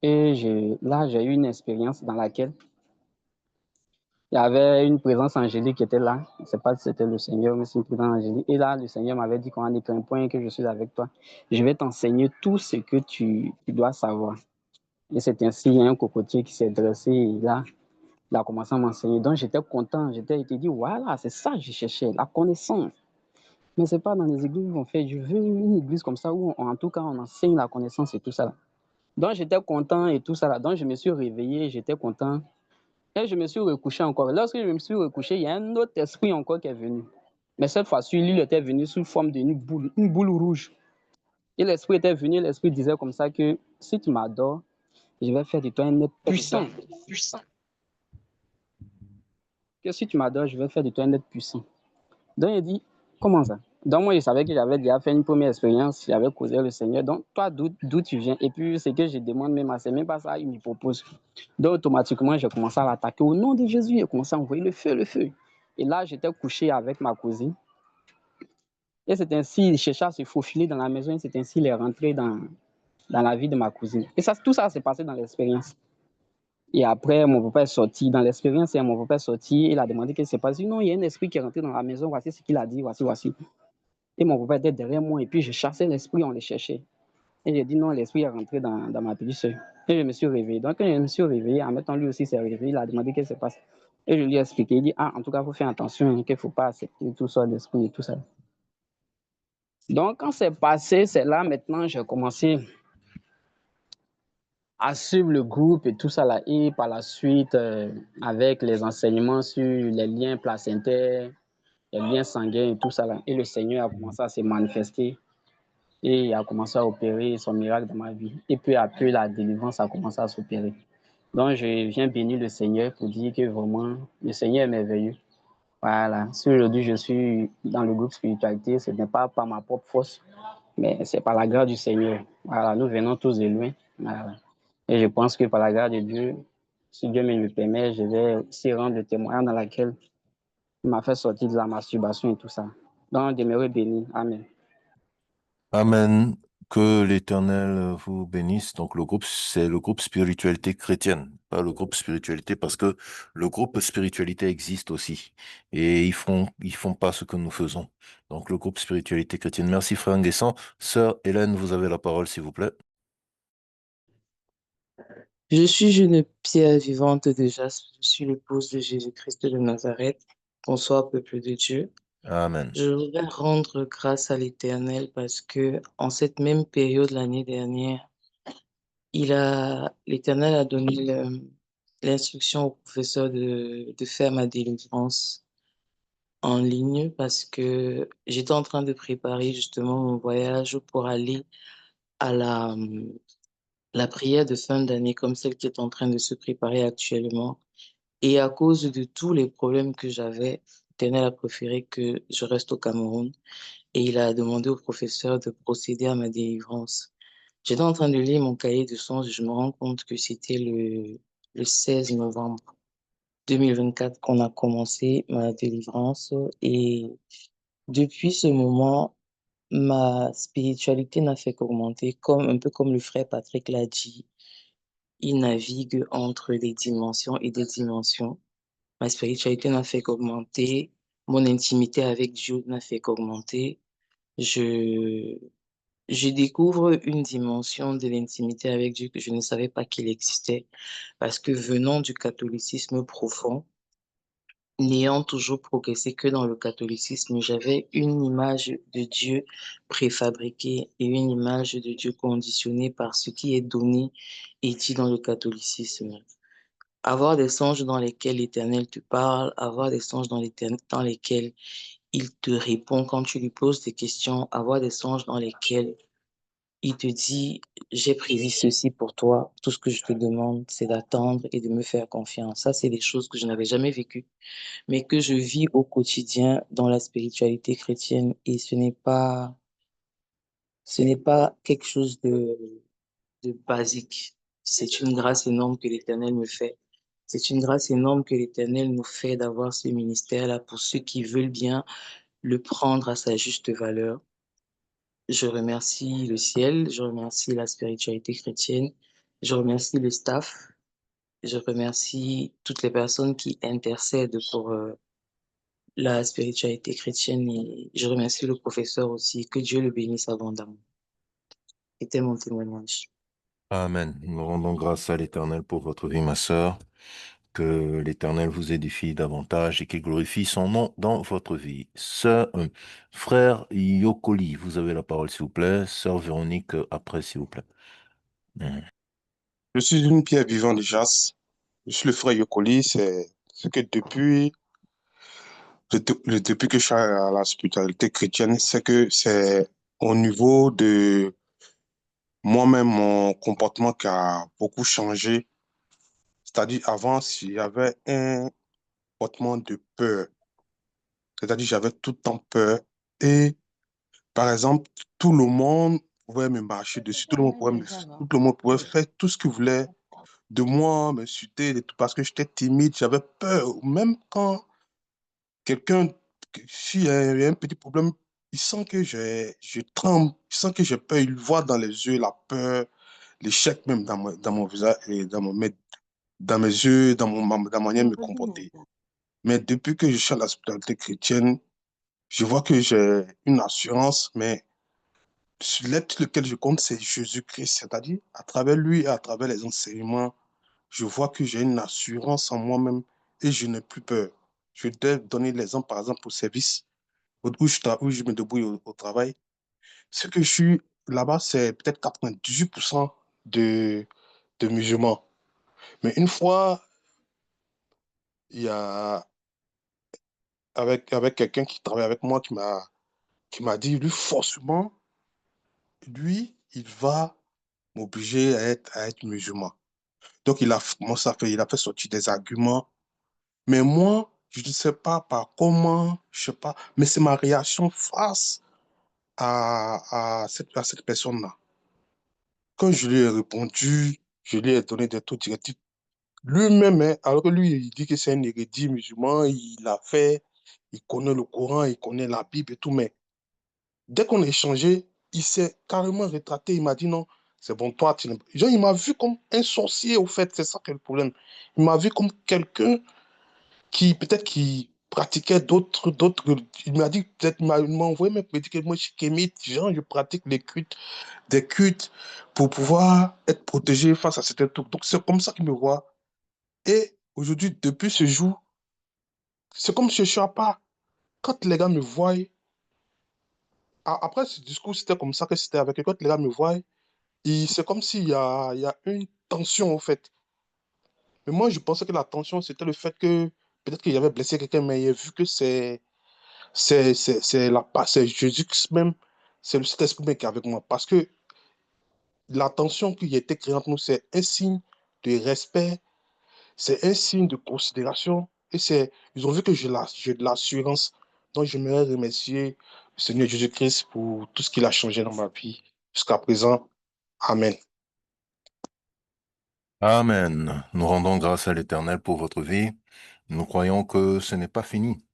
là, j'ai eu une expérience dans laquelle il y avait une présence angélique qui était là. Je ne sais pas si c'était le Seigneur, mais c'est une présence angélique. Et là, le Seigneur m'avait dit qu'on en est qu'un point, que je suis avec toi. Je vais t'enseigner tout ce que tu dois savoir. Et c'est ainsi, il y a un cocotier qui s'est dressé et là, il a commencé à m'enseigner. Donc, j'étais content. J'étais dit, voilà, c'est ça que je cherchais, la connaissance. Mais ce n'est pas dans les églises où on fait. Je veux une église comme ça où, en tout cas, on enseigne la connaissance et tout ça. Là. Donc, j'étais content et tout ça. Là. Donc, je me suis réveillé, j'étais content. Et je me suis recouché encore. Lorsque je me suis recouché, il y a un autre esprit encore qui est venu. Mais cette fois-ci, lui, il était venu sous forme d'une boule rouge. Et l'esprit était venu, l'esprit disait comme ça que si tu m'adores, je vais faire de toi un être puissant. Que si tu m'adores, je vais faire de toi un être puissant. Donc, il dit, comment ça? Donc, moi, je savais que j'avais déjà fait une première expérience, j'avais causé le Seigneur. Donc, toi, d'où tu viens? Et puis, ce que je demande même à c'est même pas ça, il me propose. Donc, automatiquement, j'ai commencé à l'attaquer. Au nom de Jésus, j'ai commencé à envoyer le feu, le feu. Et là, j'étais couché avec ma cousine. Et c'est ainsi, il cherchait à se faufiler dans la maison. Et c'est ainsi qu'il est rentré dans la vie de ma cousine. Et ça, tout ça s'est passé dans l'expérience. Et après, mon papa est sorti dans l'expérience. Et mon papa est sorti. Il a demandé qu'est-ce qui s'est passé. Non, il y a un esprit qui est rentré dans la maison. Voici ce qu'il a dit. Voici, voici. Et mon papa était derrière moi. Et puis, je chassais l'esprit, on le cherchait. Et j'ai dit non, l'esprit est rentré dans ma petite soeur. Et je me suis réveillé. Donc, quand je me suis réveillé, en même temps, lui aussi s'est réveillé. Il a demandé qu'est-ce qui se passe. Et je lui ai expliqué. Il dit, en tout cas, il faut faire attention, qu'il ne faut pas accepter tout ça, l'esprit et tout ça. Donc, quand c'est passé, c'est là maintenant, j'ai commencé à suivre le groupe et tout ça là. Et par la suite, avec les enseignements sur les liens placentaires, les liens sanguins et tout ça là. Et le Seigneur a commencé à se manifester. Et il a commencé à opérer son miracle dans ma vie. Et peu à peu, la délivrance a commencé à s'opérer. Donc, je viens bénir le Seigneur pour dire que vraiment, le Seigneur est merveilleux. Voilà. Si aujourd'hui je suis dans le groupe spiritualité, ce n'est pas par ma propre force, mais c'est par la grâce du Seigneur. Voilà. Nous venons tous de loin. Voilà. Et je pense que par la grâce de Dieu, si Dieu me le permet, je vais aussi rendre le témoignage dans lequel il m'a fait sortir de la masturbation et tout ça. Donc, demeurez bénis. Amen. Amen. Que l'Éternel vous bénisse. Donc le groupe, c'est le groupe spiritualité chrétienne, pas le groupe spiritualité, parce que le groupe spiritualité existe aussi. Et ils font pas ce que nous faisons. Donc le groupe spiritualité chrétienne. Merci Frère Nguessan. Sœur Hélène, vous avez la parole, s'il vous plaît. Je suis une pierre vivante déjà. Je suis l'épouse de Jésus-Christ de Nazareth. Bonsoir, peuple de Dieu. Amen. Je voudrais rendre grâce à l'Éternel parce que en cette même période l'année dernière, l'Éternel a donné l'instruction au professeur de faire ma délivrance en ligne parce que j'étais en train de préparer justement mon voyage pour aller à la prière de fin d'année comme celle qui est en train de se préparer actuellement. Et à cause de tous les problèmes que j'avais, l'Éternel a préféré que je reste au Cameroun et il a demandé au professeur de procéder à ma délivrance. J'étais en train de lire mon cahier de songes et je me rends compte que c'était le 16 novembre 2024 qu'on a commencé ma délivrance et depuis ce moment, ma spiritualité n'a fait qu'augmenter, comme, un peu comme le frère Patrick l'a dit. Il navigue entre des dimensions et des dimensions. Ma spiritualité n'a fait qu'augmenter. Mon intimité avec Dieu n'a fait qu'augmenter. Je, je découvre une dimension de l'intimité avec Dieu que je ne savais pas qu'il existait parce que venant du catholicisme profond, n'ayant toujours progressé que dans le catholicisme, j'avais une image de Dieu préfabriquée et une image de Dieu conditionnée par ce qui est donné et dit dans le catholicisme. Avoir des songes dans lesquels l'Éternel te parle, avoir des songes dans lesquels il te répond quand tu lui poses des questions, avoir des songes dans lesquels il te dit, j'ai prévu ceci pour toi, tout ce que je te demande, c'est d'attendre et de me faire confiance. Ça, c'est des choses que je n'avais jamais vécues mais que je vis au quotidien dans la spiritualité chrétienne et ce n'est pas quelque chose de basique. C'est une grâce énorme que l'Éternel me fait. C'est une grâce énorme que l'Éternel nous fait d'avoir ce ministère-là pour ceux qui veulent bien le prendre à sa juste valeur. Je remercie le ciel, je remercie la spiritualité chrétienne, je remercie le staff, je remercie toutes les personnes qui intercèdent pour la spiritualité chrétienne et je remercie le professeur aussi. Que Dieu le bénisse abondamment. C'était mon témoignage. Amen. Nous rendons grâce à l'Éternel pour votre vie, ma sœur. Que l'Éternel vous édifie davantage et qu'il glorifie son nom dans votre vie. Frère Yokoli, vous avez la parole, s'il vous plaît. Sœur Véronique, après, s'il vous plaît. Mhm. Je suis une pierre vivante de Jas. Je suis le frère Yokoli. C'est ce que depuis que je suis à la spiritualité chrétienne, c'est que c'est au niveau de moi-même, mon comportement qui a beaucoup changé. C'est-à-dire, avant, s'il y avait un comportement de peur. C'est-à-dire, j'avais tout le temps peur. Et, par exemple, tout le monde pouvait me marcher dessus. Tout le monde pouvait faire tout ce qu'il voulait de moi, m'insulter, et tout, parce que j'étais timide, j'avais peur. Même quand quelqu'un, s'il y a un petit problème, il sent que je tremble, il sent que j'ai peur, il voit dans les yeux la peur, l'échec même dans mon visage et dans mes yeux, dans ma manière de me comporter. Mais depuis que je suis à la spiritualité chrétienne, je vois que j'ai une assurance, mais sur l'être lequel je compte, c'est Jésus-Christ. C'est-à-dire, à travers lui et à travers les enseignements, je vois que j'ai une assurance en moi-même et je n'ai plus peur. Je vais donner l'exemple, par exemple, au service, où je me débrouille au travail. Ce que je suis là-bas, c'est peut-être 98% de musulmans. Mais une fois, il y a avec quelqu'un qui travaille avec moi qui m'a dit, lui, forcément, lui, il va m'obliger à être musulman. Donc, il a fait sortir des arguments. Mais moi, je ne sais pas par comment, je sais pas, mais c'est ma réaction face à cette personne-là. Quand je lui ai répondu, je lui ai donné des taux directifs. Lui-même, hein, alors que lui, il dit que c'est un érudit musulman, il a fait, il connaît le Coran, il connaît la Bible et tout, mais dès qu'on a échangé, il s'est carrément rétracté. Il m'a dit non, c'est bon, toi, genre, il m'a vu comme un sorcier, au fait, c'est ça qui est le problème. Il m'a vu comme quelqu'un peut-être qui pratiquait d'autres. Il m'a dit, peut-être, il m'a envoyé même me dire que moi, je suis kémite, genre, je pratique des cultes pour pouvoir être protégé face à certains trucs. Donc, c'est comme ça qu'il me voit. Et aujourd'hui, depuis ce jour, c'est comme si je suis à part. Quand les gars me voient, après ce discours, c'était comme ça que c'était avec eux. Quand les gars me voient, c'est comme s'il y a une tension, en fait. Mais moi, je pensais que la tension, c'était le fait que peut-être qu'il avait blessé quelqu'un, mais il a vu que c'est Jésus-Christ même, c'est le Saint-Esprit même qui est avec moi. Parce que la tension qui était créée entre nous, c'est un signe de respect, c'est un signe de considération. Et ils ont vu que j'ai de l'assurance. Donc, j'aimerais remercier le Seigneur Jésus-Christ pour tout ce qu'il a changé dans ma vie jusqu'à présent. Amen. Amen. Nous rendons grâce à l'Éternel pour votre vie. Nous croyons que ce n'est pas fini,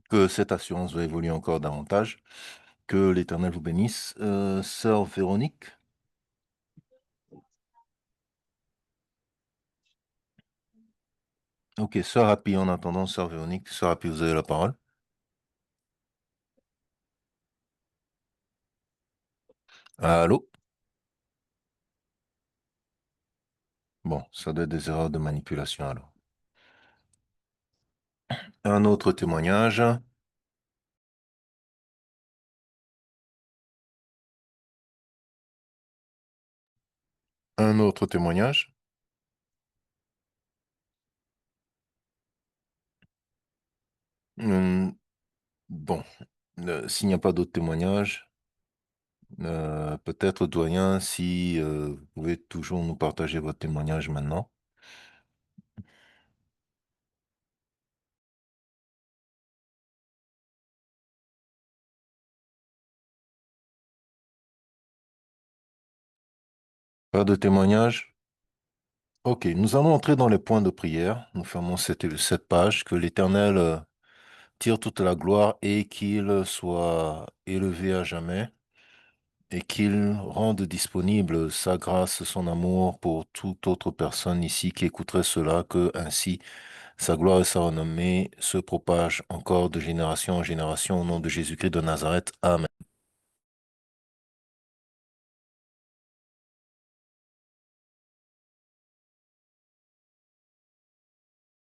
que cette assurance va évoluer encore davantage. Que l'Éternel vous bénisse. Sœur Véronique. Ok, Sœur Happy, en attendant, Sœur Véronique. Sœur Happy, vous avez la parole. Allô? Bon, ça doit être des erreurs de manipulation alors. Un autre témoignage. Un autre témoignage. Bon, s'il n'y a pas d'autres témoignages, peut-être, doyen, si vous pouvez toujours nous partager votre témoignage maintenant. Pas de témoignage? Ok, nous allons entrer dans les points de prière. Nous fermons cette page. Que l'Éternel tire toute la gloire et qu'il soit élevé à jamais et qu'il rende disponible sa grâce, son amour pour toute autre personne ici qui écouterait cela, que ainsi sa gloire et sa renommée se propagent encore de génération en génération au nom de Jésus-Christ de Nazareth. Amen.